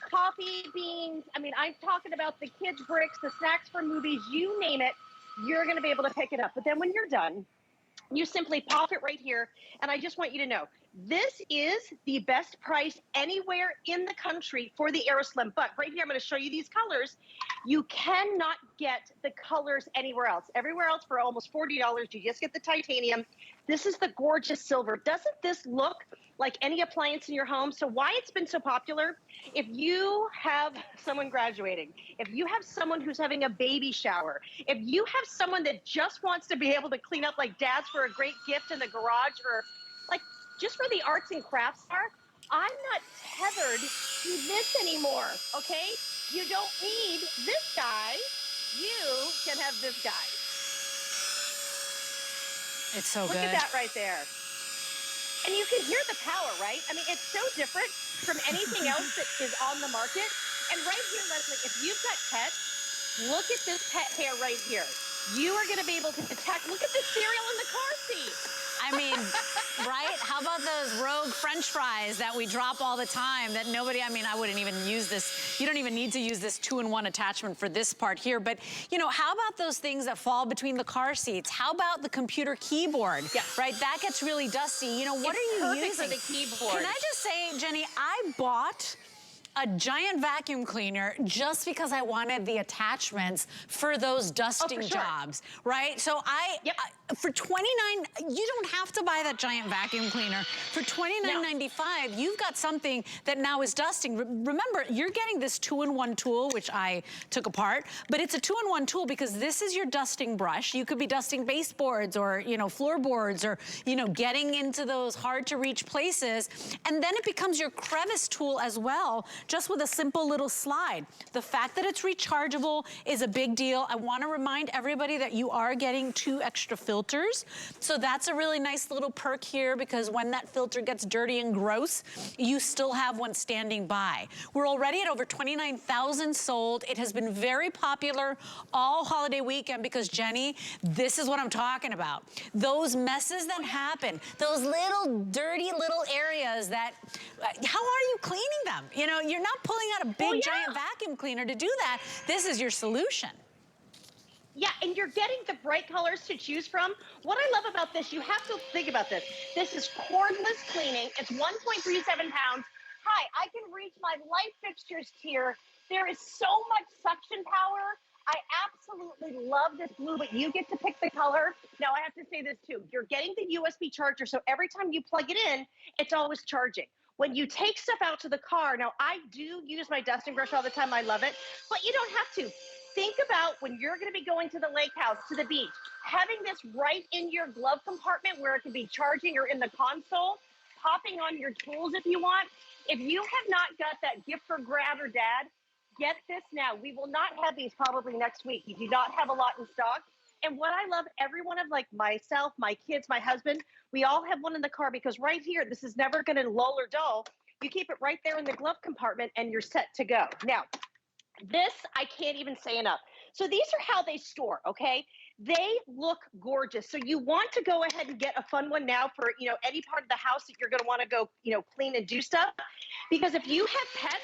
Coffee beans. I mean, I'm talking about the kids' bricks, the snacks for movies, you name it. You're going to be able to pick it up. But then when you're done, you simply pop it right here. And I just want you to know, this is the best price anywhere in the country for the AeroSlim. But right here, I'm going to show you these colors. You cannot get the colors anywhere else. Everywhere else for almost $40, you just get the titanium. This is the gorgeous silver. Doesn't this look like any appliance in your home? So why it's been so popular, if you have someone graduating, if you have someone who's having a baby shower, if you have someone that just wants to be able to clean up like dad's for a great gift in the garage, or like just for the arts and crafts are, I'm not tethered to this anymore, okay? You don't need this guy. You can have this guy. It's so good. Look at that right there. And you can hear the power, right? I mean, it's so different from anything else that is on the market. And right here, Leslie, if you've got pets, look at this pet hair right here. You are going to be able to detect, look at the cereal in the car seat. I mean, right? How about those rogue French fries that we drop all the time that nobody, I mean, I wouldn't even use this. You don't even need to use this 2-in-1 attachment for this part here. But, you know, how about those things that fall between the car seats? How about the computer keyboard? Yeah. Right? That gets really dusty. You know, what are you using? For the keyboard. Can I just say, Jenny, I bought a giant vacuum cleaner just because I wanted the attachments for those dusting jobs, right? So for $29, you don't have to buy that giant vacuum cleaner. For $29.95, you've got something that now is dusting. Remember, you're getting this 2-in-1 tool, which I took apart, but it's a 2-in-1 tool because this is your dusting brush. You could be dusting baseboards or, you know, floorboards or, you know, getting into those hard to reach places. And then it becomes your crevice tool as well, just with a simple little slide. The fact that it's rechargeable is a big deal. I want to remind everybody that you are getting 2 extra filters. So that's a really nice little perk here, because when that filter gets dirty and gross, you still have one standing by. We're already at over 29,000 sold. It has been very popular all holiday weekend because, Jenny, this is what I'm talking about. Those messes that happen, those little dirty little areas that, how are you cleaning them? You know, you're not pulling out a big giant vacuum cleaner to do that. This is your solution. Yeah, and you're getting the bright colors to choose from. What I love about this, you have to think about this. This is cordless cleaning. It's 1.37 pounds. Hi, I can reach my light fixtures here. There is so much suction power. I absolutely love this blue, but you get to pick the color. Now, I have to say this too. You're getting the USB charger, so every time you plug it in, it's always charging. When you take stuff out to the car, now I do use my dusting brush all the time. I love it, but you don't have to. Think about when you're going to be going to the lake house, to the beach, having this right in your glove compartment where it can be charging, or in the console, popping on your tools if you want. If you have not got that gift for grab or dad, get this now. We will not have these probably next week. You do not have a lot in stock. And what I love, every one of like myself, my kids, my husband, we all have one in the car because right here, this is never going to lull or dull. You keep it right there in the glove compartment and you're set to go. Now, this I can't even say enough. So these are how they store, okay? They look gorgeous. So you want to go ahead and get a fun one now for, you know, any part of the house that you're going to want to go, you know, clean and do stuff. Because if you have pets,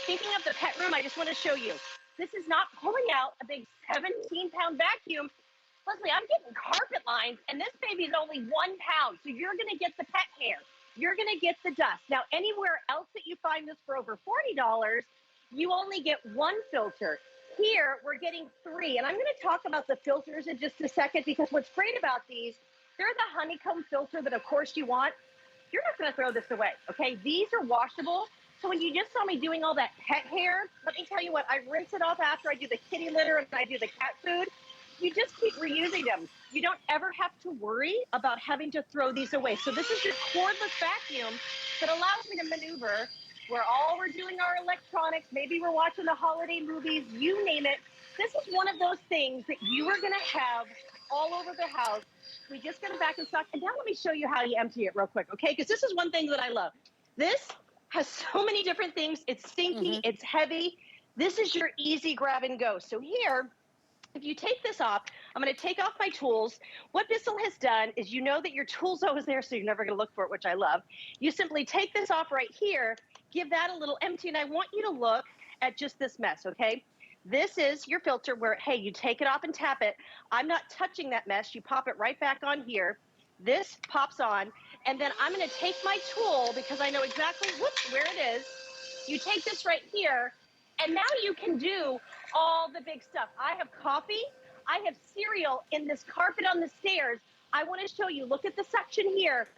thinking of the pet room, I just want to show you. This is not pulling out a big 17-pound vacuum. Leslie, I'm getting carpet lines, and this baby is only 1 pound. So you're going to get the pet hair. You're going to get the dust. Now, anywhere else that you find this for over $40, you only get 1 filter. Here, we're getting 3. And I'm going to talk about the filters in just a second, because what's great about these, they're the honeycomb filter that, of course, you want. You're not going to throw this away, okay? These are washable. So when you just saw me doing all that pet hair, let me tell you what, I rinse it off after I do the kitty litter and I do the cat food. You just keep reusing them. You don't ever have to worry about having to throw these away. So this is your cordless vacuum that allows me to maneuver where all we're doing our electronics, maybe we're watching the holiday movies, you name it. This is one of those things that you are going to have all over the house. We just got it back in stock. And now let me show you how you empty it real quick, okay? Because this is one thing that I love. This has so many different things. It's stinky, it's heavy. This is your easy grab and go. So here, if you take this off, I'm going to take off my tools. What Bissell has done is, you know that your tool's always there, so you're never going to look for it, which I love. You simply take this off right here, give that a little empty, and I want you to look at just this mess, okay? This is your filter where, hey, you take it off and tap it. I'm not touching that mess. You pop it right back on here. This pops on, and then I'm going to take my tool because I know exactly where it is. You take this right here, and now you can do all the big stuff. I have coffee. I have cereal in this carpet on the stairs. I want to show you. Look at the section here.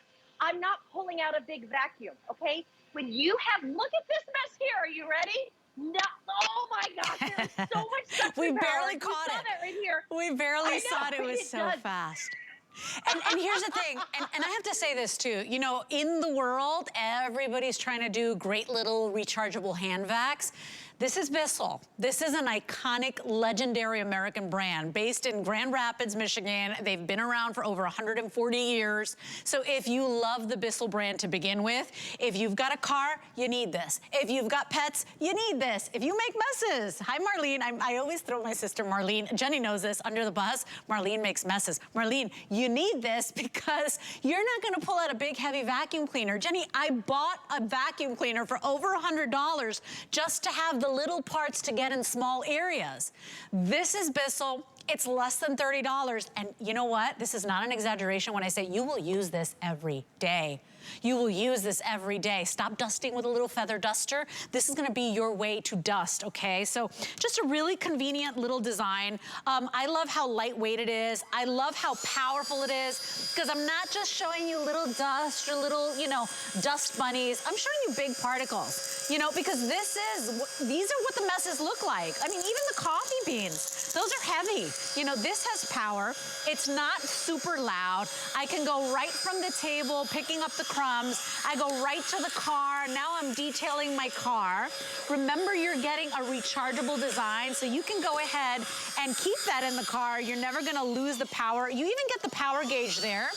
I'm not pulling out a big vacuum, okay? When you have, look at this mess here. Are you ready? No, oh my gosh, there's so much stuff. We barely caught it. That right here. We barely saw it. It was so fast. And here's the thing, and I have to say this too, you know, in the world, everybody's trying to do great little rechargeable hand vacs. This is Bissell. This is an iconic, legendary American brand based in Grand Rapids, Michigan. They've been around for over 140 years. So if you love the Bissell brand to begin with, if you've got a car, you need this. If you've got pets, you need this. If you make messes, hi Marlene, I always throw my sister Marlene, Jenny knows this, under the bus. Marlene makes messes. Marlene, you need this because you're not gonna pull out a big heavy vacuum cleaner. Jenny, I bought a vacuum cleaner for over $100 just to have the little parts to get in small areas. This is Bissell. It's less than $30. And you know what? This is not an exaggeration when I say you will use this every day. You will use this every day. Stop dusting with a little feather duster. This is gonna be your way to dust, okay? So just a really convenient little design. I love how lightweight it is. I love how powerful it is, because I'm not just showing you little dust or little, you know, dust bunnies. I'm showing you big particles, you know, because these are what the messes look like. I mean, even the coffee beans, those are heavy. You know, this has power. It's not super loud. I can go right from the table, picking up the crumbs. I go right to the car. Now I'm detailing my car. Remember, you're getting a rechargeable design, so you can go ahead and keep that in the car. You're never gonna lose the power. You even get the power gauge there.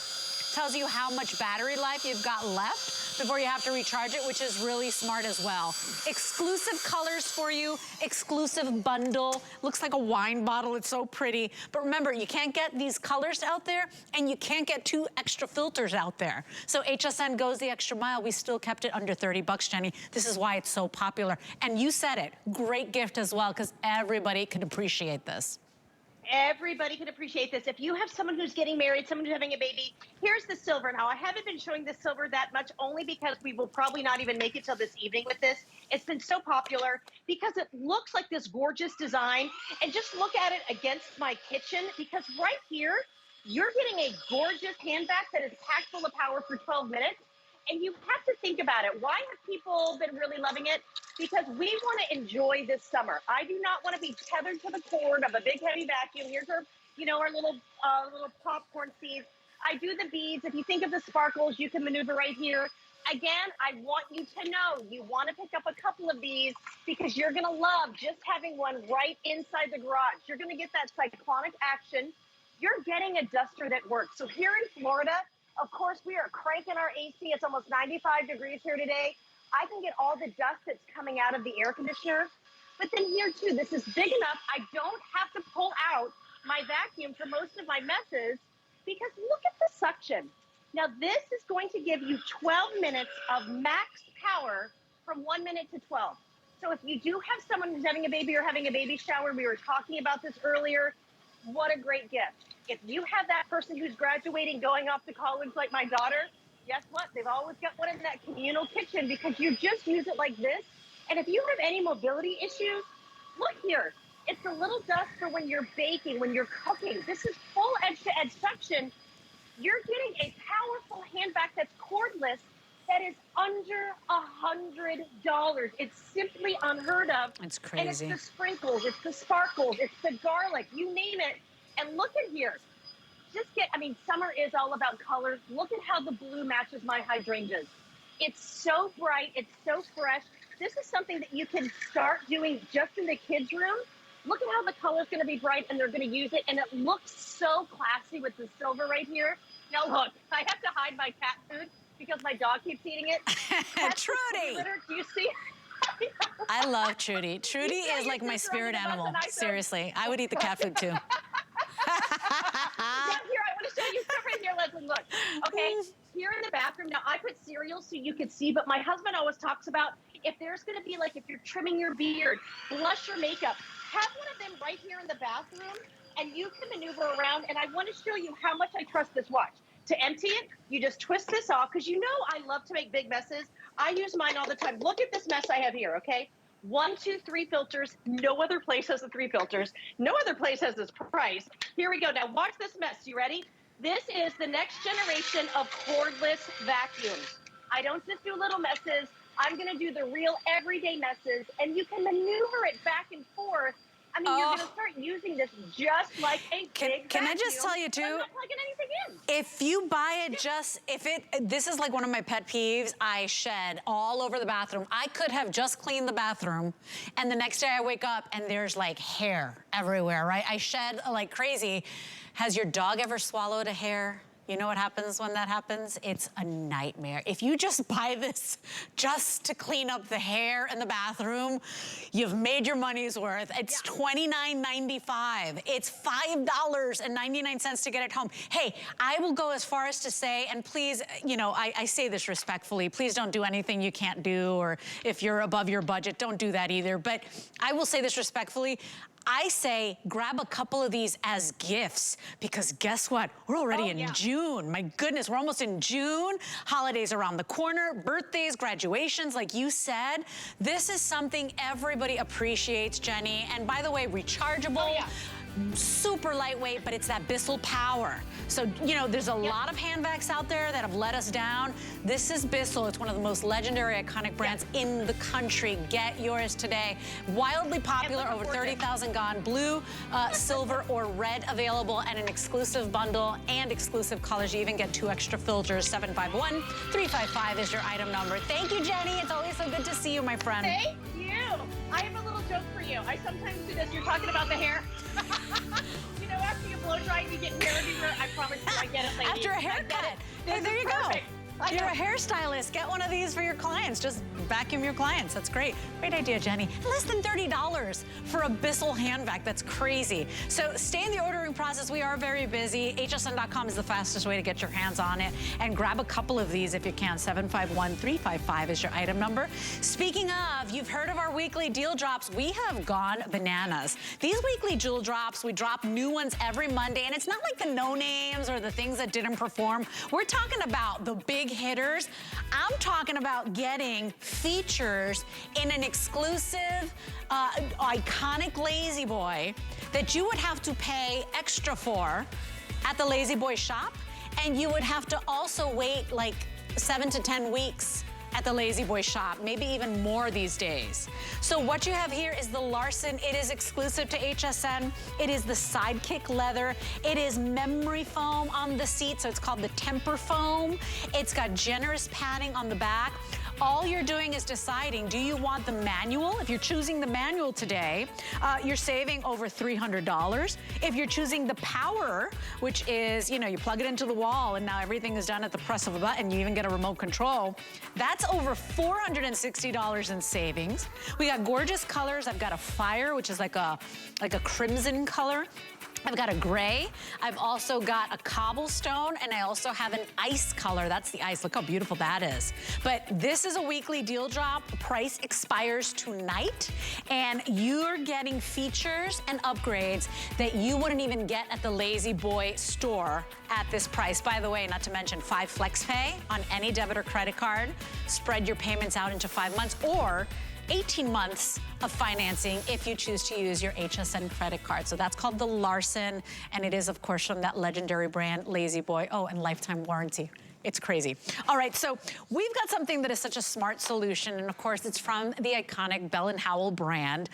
Tells you how much battery life you've got left before you have to recharge it, which is really smart as well. Exclusive colors for you, exclusive bundle. Looks like a wine bottle, it's so pretty. But remember, you can't get these colors out there, and you can't get 2 extra filters out there. So HSN goes the extra mile. We still kept it under 30 bucks, Jenny. This is why it's so popular. And you said it, great gift as well, because everybody can appreciate this. Everybody can appreciate this. If you have someone who's getting married, someone who's having a baby, here's the silver. Now, I haven't been showing the silver that much, only because we will probably not even make it till this evening with this. It's been so popular because it looks like this gorgeous design. And just look at it against my kitchen, because right here, you're getting a gorgeous hand vac that is packed full of power for 12 minutes. And you have to think about it. Why have people been really loving it? Because we want to enjoy this summer. I do not want to be tethered to the cord of a big heavy vacuum. Here's our, you know, our little popcorn seeds. I do the beads. If you think of the sparkles, you can maneuver right here. Again, I want you to know you want to pick up a couple of these, because you're going to love just having one right inside the garage. You're going to get that cyclonic action. you're getting a duster that works. So here in Florida, of course, we are cranking our AC. It's almost 95 degrees here today. I can get all the dust that's coming out of the air conditioner. But then here too, this is big enough. I don't have to pull out my vacuum for most of my messes because look at the suction. Now this is going to give you 12 minutes of max power from 1 minute to 12. So if you do have someone who's having a baby or having a baby shower, we were talking about this earlier, what a great gift. If you have that person who's graduating, going off to college like my daughter, guess what? They've always got one in that communal kitchen because you just use it like this. And if you have any mobility issues, look here. It's a little dust for when you're baking, when you're cooking. This is full edge-to-edge suction. You're getting a powerful hand vac that's cordless that is under $100. It's simply unheard of. It's crazy. And it's the sprinkles, it's the sparkles, it's the garlic, you name it. And look at here. Summer is all about colors. Look at how the blue matches my hydrangeas. It's so bright, it's so fresh. This is something that you can start doing just in the kids' room. Look at how the color's gonna be bright and they're gonna use it. And it looks so classy with the silver right here. Now look, I have to hide my cat food because my dog keeps eating it. Trudy! Do you see? I love Trudy. Trudy is like my spirit animal. Seriously, I would eat the cat food too. Down here, I want to show you something here, Leslie. Look, okay, here in the bathroom. Now, I put cereal so you could see, but my husband always talks about if there's going to be like if you're trimming your beard, blush your makeup, have one of them right here in the bathroom, and you can maneuver around. And I want to show you how much I trust this watch. To empty it, you just twist this off because you know I love to make big messes. I use mine all the time. Look at this mess I have here, okay? 1, 2, 3 filters. No other place has the 3 filters. No other place has this price. Here we go. Now watch this mess. You ready? This is the next generation of cordless vacuums. I don't just do little messes. I'm going to do the real everyday messes, and you can maneuver it back and forth. I mean, you're going to start using this just like a big vacuum. Can I just tell you too? I'm not plugging anything in. If you buy it this is like one of my pet peeves. I shed all over the bathroom. I could have just cleaned the bathroom, and the next day I wake up and there's like hair everywhere, right? I shed like crazy. Has your dog ever swallowed a hair? You know what happens when that happens? It's a nightmare. If you just buy this just to clean up the hair in the bathroom, you've made your money's worth. It's $29.95. It's $5.99 to get it home. Hey, I will go as far as to say, and please, you know, I say this respectfully, please don't do anything you can't do, or if you're above your budget, don't do that either. But I will say this respectfully, I say grab a couple of these as gifts, because guess what? We're already in June. My goodness, we're almost in June. Holidays around the corner, birthdays, graduations, like you said. This is something everybody appreciates, Jenny. And by the way, rechargeable. Super lightweight, but it's that Bissell power. So, you know, there's a lot of hand vacs out there that have let us down. This is Bissell. It's one of the most legendary, iconic brands in the country. Get yours today. Wildly popular, over 30,000 gone. Blue, silver, or red available, and an exclusive bundle and exclusive colors. You even get 2 extra filters. 751-355 is your item number. Thank you, Jenny. It's always so good to see you, my friend. Thank you. I have a little joke for you. I sometimes do this. You're talking about the hair. You know, after you blow dry and you get hair everywhere, I promise you I get it, lady. After a haircut. Hey, there you perfect. go. You're a hairstylist. Get one of these for your clients. Just vacuum your clients. That's great. Great idea, Jenny. Less than $30 for a Bissell hand vac. That's crazy. So stay in the ordering process. We are very busy. hsn.com is the fastest way to get your hands on it. And grab a couple of these if you can. 751-355 is your item number. Speaking of, you've heard of our weekly deal drops. We have gone bananas. These weekly jewel drops, we drop new ones every Monday. And it's not like the no-names or the things that didn't perform. We're talking about the big hitters. I'm talking about getting features in an exclusive, iconic Lazy Boy that you would have to pay extra for at the Lazy Boy shop, and you would have to also wait like 7 to 10 weeks at the Lazy Boy shop, maybe even more these days. So what you have here is the Larson. It is exclusive to HSN. It is the Sidekick leather. It is memory foam on the seat, so it's called the Temper Foam. It's got generous padding on the back. All you're doing is deciding, do you want the manual? If you're choosing the manual today, you're saving over $300. If you're choosing the power, which is, you know, you plug it into the wall and now everything is done at the press of a button, you even get a remote control, that's over $460 in savings. We got gorgeous colors. I've got a fire, which is like a crimson color. I've got a gray. I've also got a cobblestone, and I also have an ice color. That's the ice. Look how beautiful that is. But this is a weekly deal drop. The price expires tonight, and you're getting features and upgrades that you wouldn't even get at the Lazy Boy store at this price. By the way, not to mention 5 flex pay on any debit or credit card. Spread your payments out into 5 months, or 18 months of financing if you choose to use your Hsn credit card. So that's called the Larson, and it is, of course, from that legendary brand, Lazy Boy. Oh, and lifetime warranty. It's crazy. All right, so we've got something that is such a smart solution, and of course, it's from the iconic Bell & Howell brand.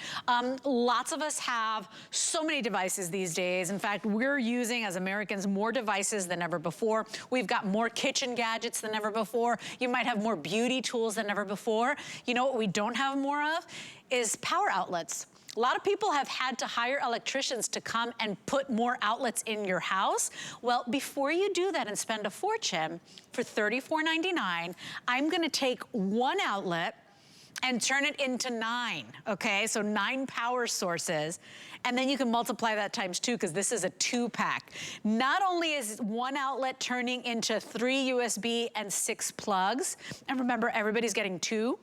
Lots of us have so many devices these days. In fact, we're using, as Americans, more devices than ever before. We've got more kitchen gadgets than ever before. You might have more beauty tools than ever before. You know what we don't have more of is power outlets. A lot of people have had to hire electricians to come and put more outlets in your house. Well, before you do that and spend a fortune, for $34.99, I'm gonna take one outlet and turn it into 9, okay? So 9 power sources. And then you can multiply that times 2, because this is a 2-pack. Not only is one outlet turning into 3 USB and 6 plugs, and remember, everybody's getting 2.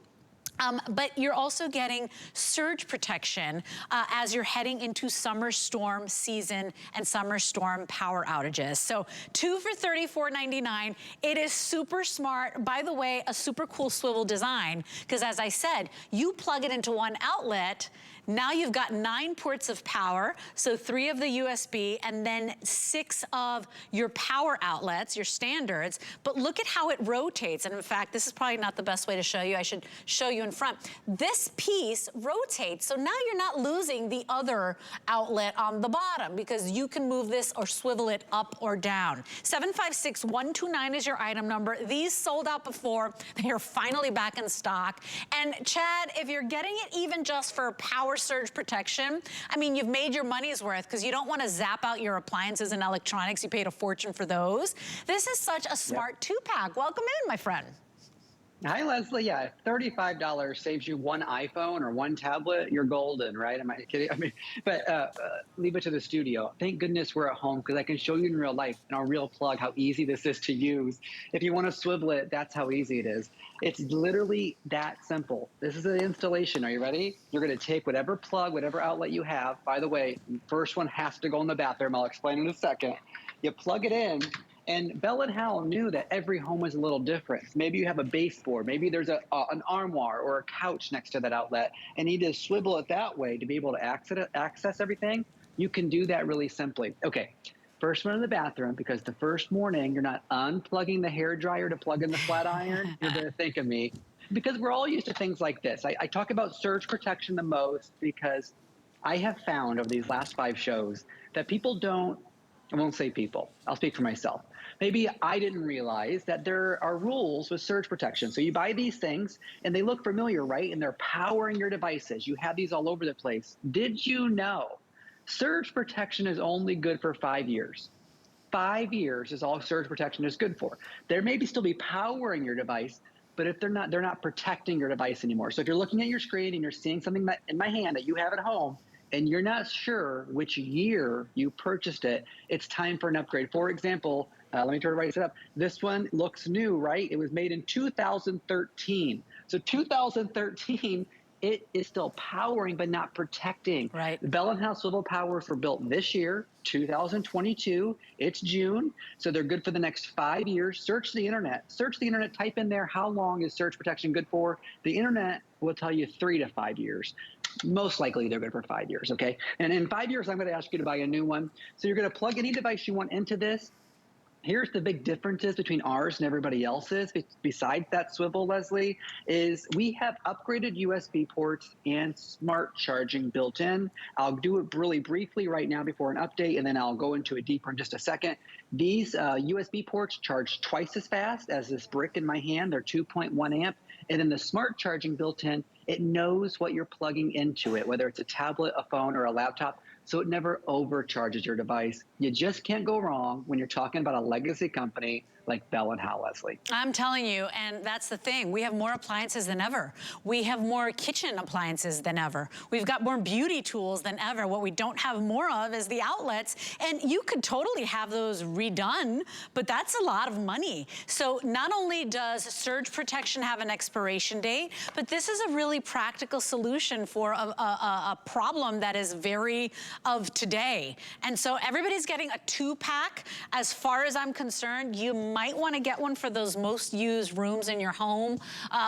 But you're also getting surge protection as you're heading into summer storm season and summer storm power outages. So 2 for $34.99. It is super smart. By the way, a super cool swivel design, because as I said, you plug it into one outlet. Now you've got 9 ports of power, so 3 of the USB, and then 6 of your power outlets, your standards. But look at how it rotates. And in fact, this is probably not the best way to show you. I should show you in front. This piece rotates, so now you're not losing the other outlet on the bottom, because you can move this or swivel it up or down. 756129 is your item number. These sold out before. They are finally back in stock. And Chad, if you're getting it even just for power surge protection, I mean, you've made your money's worth, because you don't want to zap out your appliances and electronics. You paid a fortune for those. This is such a smart 2-pack. Welcome in, my friend. Hi, Leslie. Yeah, $35 saves you one iPhone or one tablet. You're golden, right? Am I kidding? I mean, but leave it to the studio. Thank goodness we're at home, because I can show you in real life, in a real plug, how easy this is to use. If you want to swivel it, that's how easy it is. It's literally that simple. This is an installation. Are you ready? You're going to take whatever plug, whatever outlet you have. By the way, first one has to go in the bathroom. I'll explain in a second. You plug it in. And Bell & Howell knew that every home was a little different. Maybe you have a baseboard. Maybe there's an armoire or a couch next to that outlet, and you just swivel it that way to be able to access everything. You can do that really simply. Okay, first one in the bathroom, because the first morning you're not unplugging the hairdryer to plug in the flat iron. You're going to think of me, because we're all used to things like this. I talk about surge protection the most, because I have found over these last 5 shows that people don't, I won't say people, I'll speak for myself. Maybe I didn't realize that there are rules with surge protection. So you buy these things and they look familiar, right? And they're powering your devices. You have these all over the place. Did you know surge protection is only good for 5 years? 5 years is all surge protection is good for. There may still be powering your device, but if they're not protecting your device anymore. So if you're looking at your screen and you're seeing something that in my hand that you have at home, and you're not sure which year you purchased it, it's time for an upgrade. For example, let me try to write it up. This one looks new, right? It was made in 2013. So 2013, it is still powering but not protecting. Right. The Bell & Howell swivel powers were built this year, 2022. It's June, so they're good for the next 5 years. Search the internet. Search the internet. Type in there, how long is surge protection good for? The internet will tell you 3 to 5 years. Most likely they're good for 5 years, okay? And in 5 years, I'm going to ask you to buy a new one. So you're going to plug any device you want into this. Here's the big differences between ours and everybody else's, besides that swivel, Leslie, is we have upgraded USB ports and smart charging built in. I'll do it really briefly right now before an update, and then I'll go into it deeper in just a second. These USB ports charge twice as fast as this brick in my hand. They're 2.1 amp. And then the smart charging built in, it knows what you're plugging into it, whether it's a tablet, a phone, or a laptop, so it never overcharges your device. You just can't go wrong when you're talking about a legacy company like Bell and Howell, Leslie. I'm telling you, and that's the thing. We have more appliances than ever. We have more kitchen appliances than ever. We've got more beauty tools than ever. What we don't have more of is the outlets. And you could totally have those redone, but that's a lot of money. So not only does surge protection have an expiration date, but this is a really practical solution for a problem that is very of today. And so everybody's getting a 2-pack. As far as I'm concerned, you might want to get one for those most used rooms in your home,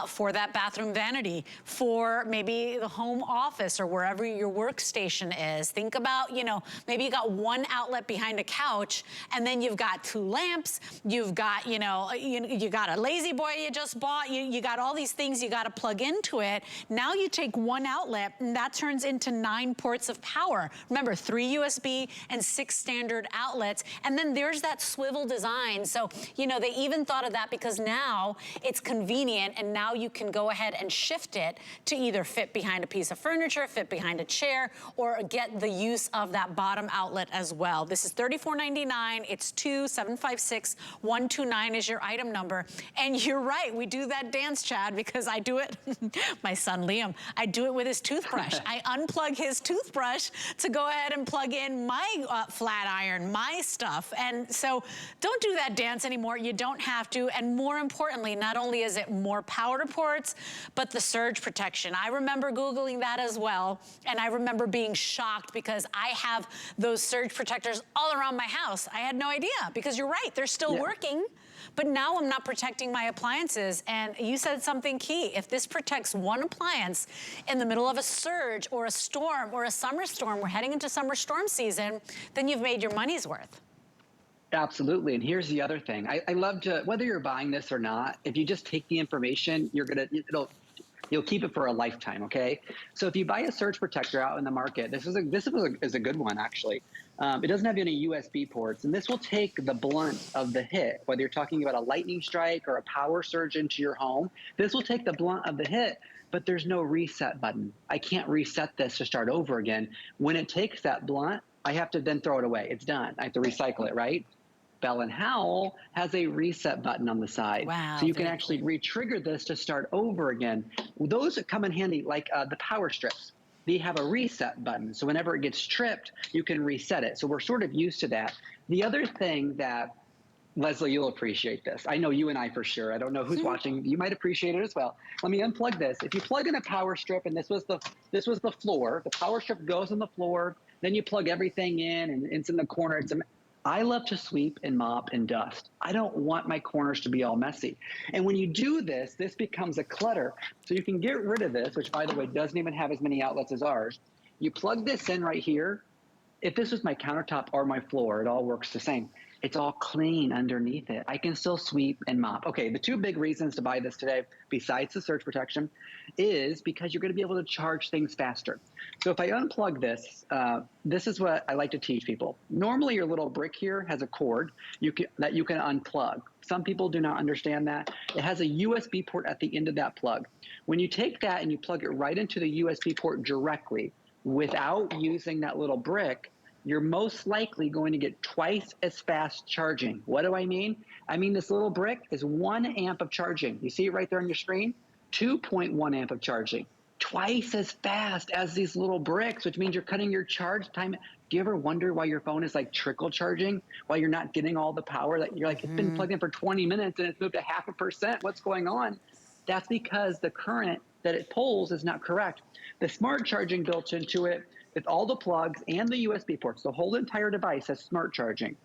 for that bathroom vanity, for maybe the home office or wherever your workstation is. Think about, you know, maybe you got one outlet behind a couch and then you've got 2 lamps, you've got, you know, you got a lazy boy you just bought, you got all these things you got to plug into it. Now you take one outlet and that turns into 9 ports of power. Remember, 3 USB and 6 standard outlets. And then there's that swivel design. So, you know, they even thought of that because now it's convenient and now you can go ahead and shift it to either fit behind a piece of furniture, fit behind a chair, or get the use of that bottom outlet as well. This is $34.99. It's 2756129 is your item number. And you're right, we do that dance, Chad, because I do it, my son Liam, I do it with his toothbrush. I unplug his toothbrush to go ahead and plug in my flat iron, my stuff. And so don't do that dance anymore. You don't have to. And more importantly, not only is it more power ports, but the surge protection. I remember Googling that as well. And I remember being shocked because I have those surge protectors all around my house. I had no idea because you're right, they're still working. But now I'm not protecting my appliances. And you said something key. If this protects one appliance in the middle of a surge or a storm or a summer storm, we're heading into summer storm season, then you've made your money's worth. Absolutely. And here's the other thing. I love to, whether you're buying this or not, if you just take the information, you'll keep it for a lifetime, okay? So if you buy a surge protector out in the market, this is a good one, actually. It doesn't have any USB ports, and this will take the blunt of the hit, whether you're talking about a lightning strike or a power surge into your home. This will take the blunt of the hit, but there's no reset button. I can't reset this to start over again. When it takes that blunt, I have to then throw it away. It's done. I have to recycle it, right? Bell and Howell has a reset button on the side. Wow, so you can actually re-trigger this to start over again. Those that come in handy, like the power strips, they have a reset button. So whenever it gets tripped, you can reset it. So we're sort of used to that. The other thing that, Leslie, you'll appreciate this. I know you and I for sure. I don't know who's watching. You might appreciate it as well. Let me unplug this. If you plug in a power strip, and this was the floor, the power strip goes on the floor, then you plug everything in, and it's in the corner. I love to sweep and mop and dust. I don't want my corners to be all messy. And when you do this, this becomes a clutter. So you can get rid of this, which, by the way, doesn't even have as many outlets as ours. You plug this in right here. If this was my countertop or my floor, it all works the same. It's all clean underneath it. I can still sweep and mop. Okay, the 2 big reasons to buy this today, besides the surge protection, is because you're going to be able to charge things faster. So if I unplug this, this is what I like to teach people. Normally, your little brick here has a cord that you can unplug. Some people do not understand that. It has a USB port at the end of that plug. When you take that and you plug it right into the USB port directly without using that little brick, you're most likely going to get twice as fast charging. What do I mean? I mean this little brick is 1 amp of charging. You see it right there on your screen? 2.1 amp of charging. Twice as fast as these little bricks, which means you're cutting your charge time. Do you ever wonder why your phone is like trickle charging? Why you're not getting all the power that you're like, it's been plugged in for 20 minutes and it's moved to 0.5%. What's going on? That's because the current that it pulls is not correct. The smart charging built into it, with all the plugs and the USB ports, the whole entire device has smart charging.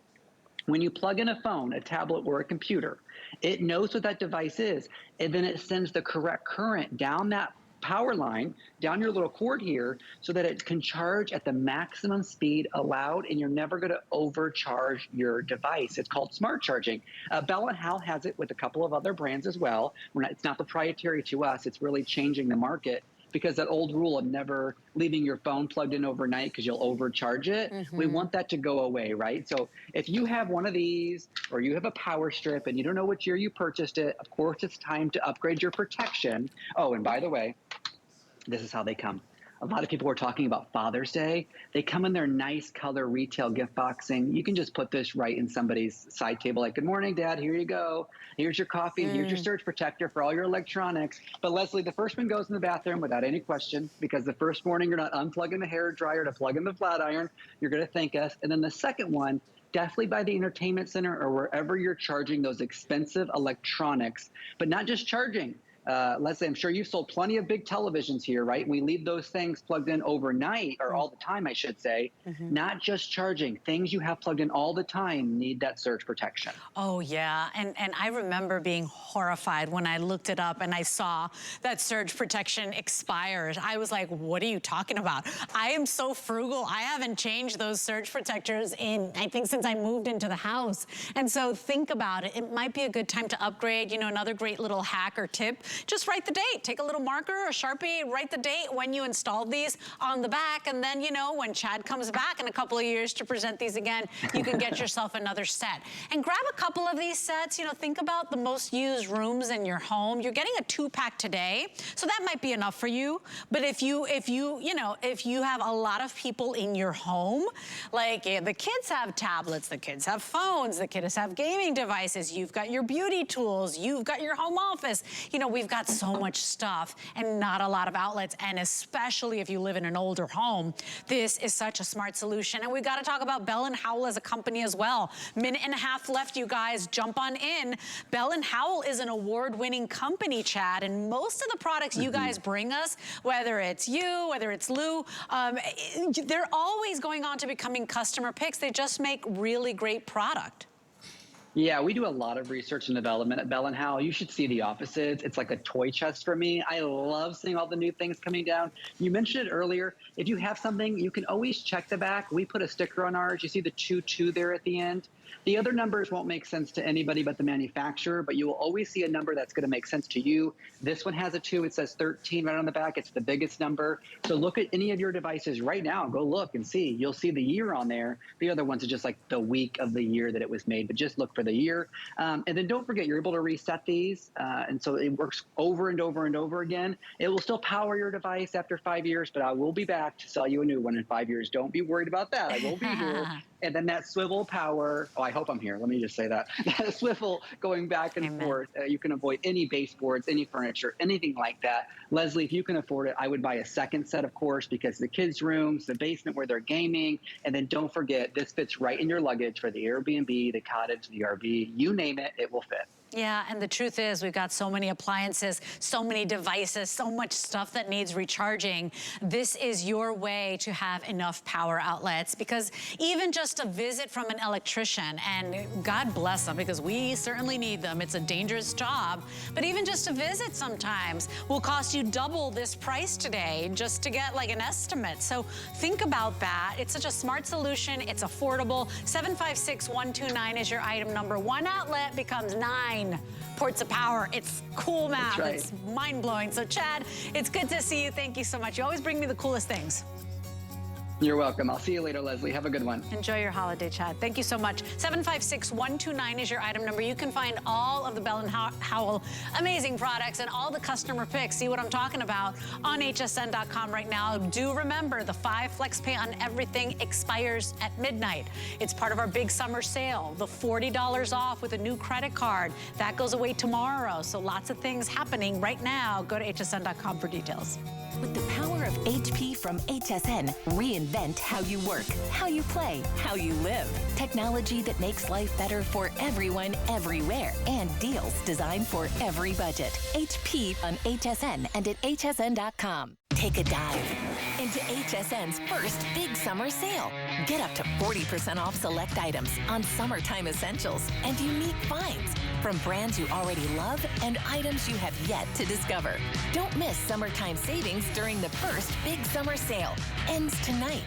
When you plug in a phone, a tablet, or a computer, it knows what that device is, and then it sends the correct current down that power line, down your little cord here, so that it can charge at the maximum speed allowed, and you're never going to overcharge your device. It's called smart charging. Bell and Howell has it with a couple of other brands as well. It's not proprietary to us. It's really changing the market, because that old rule of never leaving your phone plugged in overnight because you'll overcharge it. We want that to go away, right? So if you have one of these or you have a power strip and you don't know which year you purchased it, of course it's time to upgrade your protection. Oh, and by the way, this is how they come. A lot of people were talking about Father's Day. They come in their nice color retail gift boxing. You can just put this right in somebody's side table, like, good morning, Dad, here you go. Here's your coffee, and here's your surge protector for all your electronics. But Leslie, the first one goes in the bathroom without any question, because the first morning you're not unplugging the hair dryer to plug in the flat iron. You're gonna thank us. And then the second one, definitely by the entertainment center or wherever you're charging those expensive electronics, but not just charging. Leslie, I'm sure you've sold plenty of big televisions here, right? We leave those things plugged in overnight, or all the time, I should say. Not just charging. Things you have plugged in all the time need that surge protection. Oh, yeah. And I remember being horrified when I looked it up and I saw that surge protection expires. I was like, what are you talking about? I am so frugal. I haven't changed those surge protectors in, I think, since I moved into the house. And so think about it. It might be a good time to upgrade. You know, another great little hack or tip, just write the date. Take a little marker or Sharpie, write the date when you installed these on the back. And then, you know, when Chad comes back in a couple of years to present these again, you can get yourself another set. And grab a couple of these sets. You know, think about the most used rooms in your home. You're getting a 2-pack today, so that might be enough for you. But if you have a lot of people in your home, like the kids have tablets, the kids have phones, the kids have gaming devices, you've got your beauty tools, you've got your home office. You know, we've got so much stuff and not a lot of outlets. And especially if you live in an older home, this is such a smart solution. And we've got to talk about Bell and Howell as a company as well. Minute and a half left, you guys. Jump on in. Bell and Howell is an award-winning company, Chad. And most of the products you guys bring us, whether it's you, whether it's Lou, they're always going on to becoming customer picks. They just make really great product. Yeah, we do a lot of research and development at Bell & Howell. You should see the offices. It's like a toy chest for me. I love seeing all the new things coming down. You mentioned it earlier. If you have something, you can always check the back. We put a sticker on ours. You see the 22 there at the end. The other numbers won't make sense to anybody but the manufacturer, but you will always see a number that's going to make sense to you. This one has a 2. It says 13 right on the back. It's the biggest number. So look at any of your devices right now. Go look and see. You'll see the year on there. The other ones are just like the week of the year that it was made, but just look for the year. And then don't forget, you're able to reset these. And so it works over and over and over again. It will still power your device after 5 years, but I will be back to sell you a new one in 5 years. Don't be worried about that. I will be here. And then that swivel power, oh, I hope I'm here. Let me just say that. That swivel going back and forth, you can avoid any baseboards, any furniture, anything like that. Leslie, if you can afford it, I would buy a second set, of course, because the kids' rooms, the basement where they're gaming, and then don't forget, this fits right in your luggage for the Airbnb, the cottage, the RV, you name it, it will fit. Yeah, and the truth is we've got so many appliances, so many devices, so much stuff that needs recharging. This is your way to have enough power outlets, because even just a visit from an electrician, and God bless them because we certainly need them, it's a dangerous job, but even just a visit sometimes will cost you double this price today just to get like an estimate. So think about that. It's such a smart solution. It's affordable. 756129 is your item number. One outlet becomes 9 ports of power. It's cool math. That's right. It's mind-blowing. So Chad, it's good to see you. Thank you so much. You always bring me the coolest things. You're welcome. I'll see you later, Leslie. Have a good one. Enjoy your holiday, Chad. Thank you so much. 756129 is your item number. You can find all of the Bell & Howell amazing products and all the customer picks. See what I'm talking about on hsn.com right now. Do remember, the 5 flex pay on everything expires at midnight. It's part of our big summer sale. The $40 off with a new credit card. That goes away tomorrow. So lots of things happening right now. Go to hsn.com for details. With the power of HP from HSN, reinvent how you work, how you play, how you live. Technology that makes life better for everyone, everywhere, and deals designed for every budget. HP on HSN and at hsn.com. Take a dive into HSN's first big summer sale. Get up to 40% off select items on summertime essentials and unique finds from brands you already love and items you have yet to discover. Don't miss summertime savings during the first big summer sale. Ends tonight.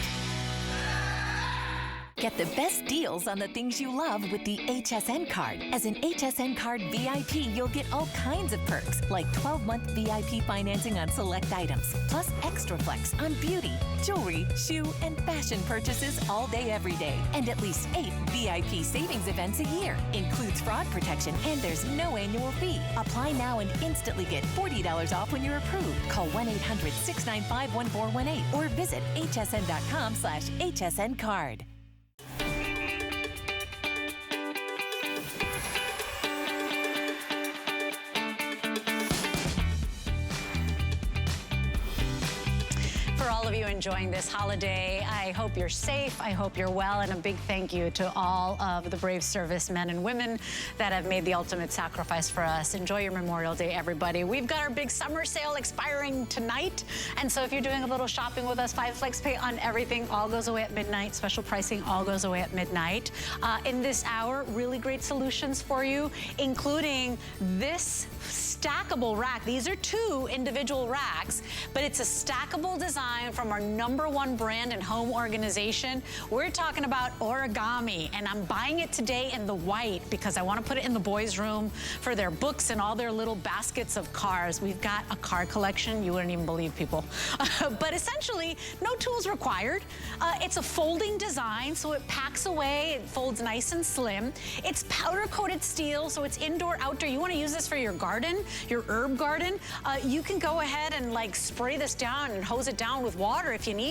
Get the best deals on the things you love with the HSN Card. As an HSN Card VIP, you'll get all kinds of perks, like 12-month VIP financing on select items, plus extra flex on beauty, jewelry, shoe, and fashion purchases all day, every day. And at least 8 VIP savings events a year. Includes fraud protection, and there's no annual fee. Apply now and instantly get $40 off when you're approved. Call 1-800-695-1418 or visit hsn.com/HSN Card. Enjoying this holiday. I hope you're safe. I hope you're well. And a big thank you to all of the brave servicemen and women that have made the ultimate sacrifice for us. Enjoy your Memorial Day, everybody. We've got our big summer sale expiring tonight. And so if you're doing a little shopping with us, 5 flex pay on everything all goes away at midnight. Special pricing all goes away at midnight. In this hour, really great solutions for you, including this stackable rack. These are 2 individual racks, but it's a stackable design from our #1 brand and home organization. We're talking about origami, and I'm buying it today in the white because I want to put it in the boys' room for their books and all their little baskets of cars. We've got a car collection you wouldn't even believe, people. But essentially, no tools required. It's a folding design, so it packs away. It folds nice and slim. It's powder-coated steel, so it's indoor, outdoor. You want to use this for your garden, your herb garden. You can go ahead and like spray this down and hose it down with water if you need.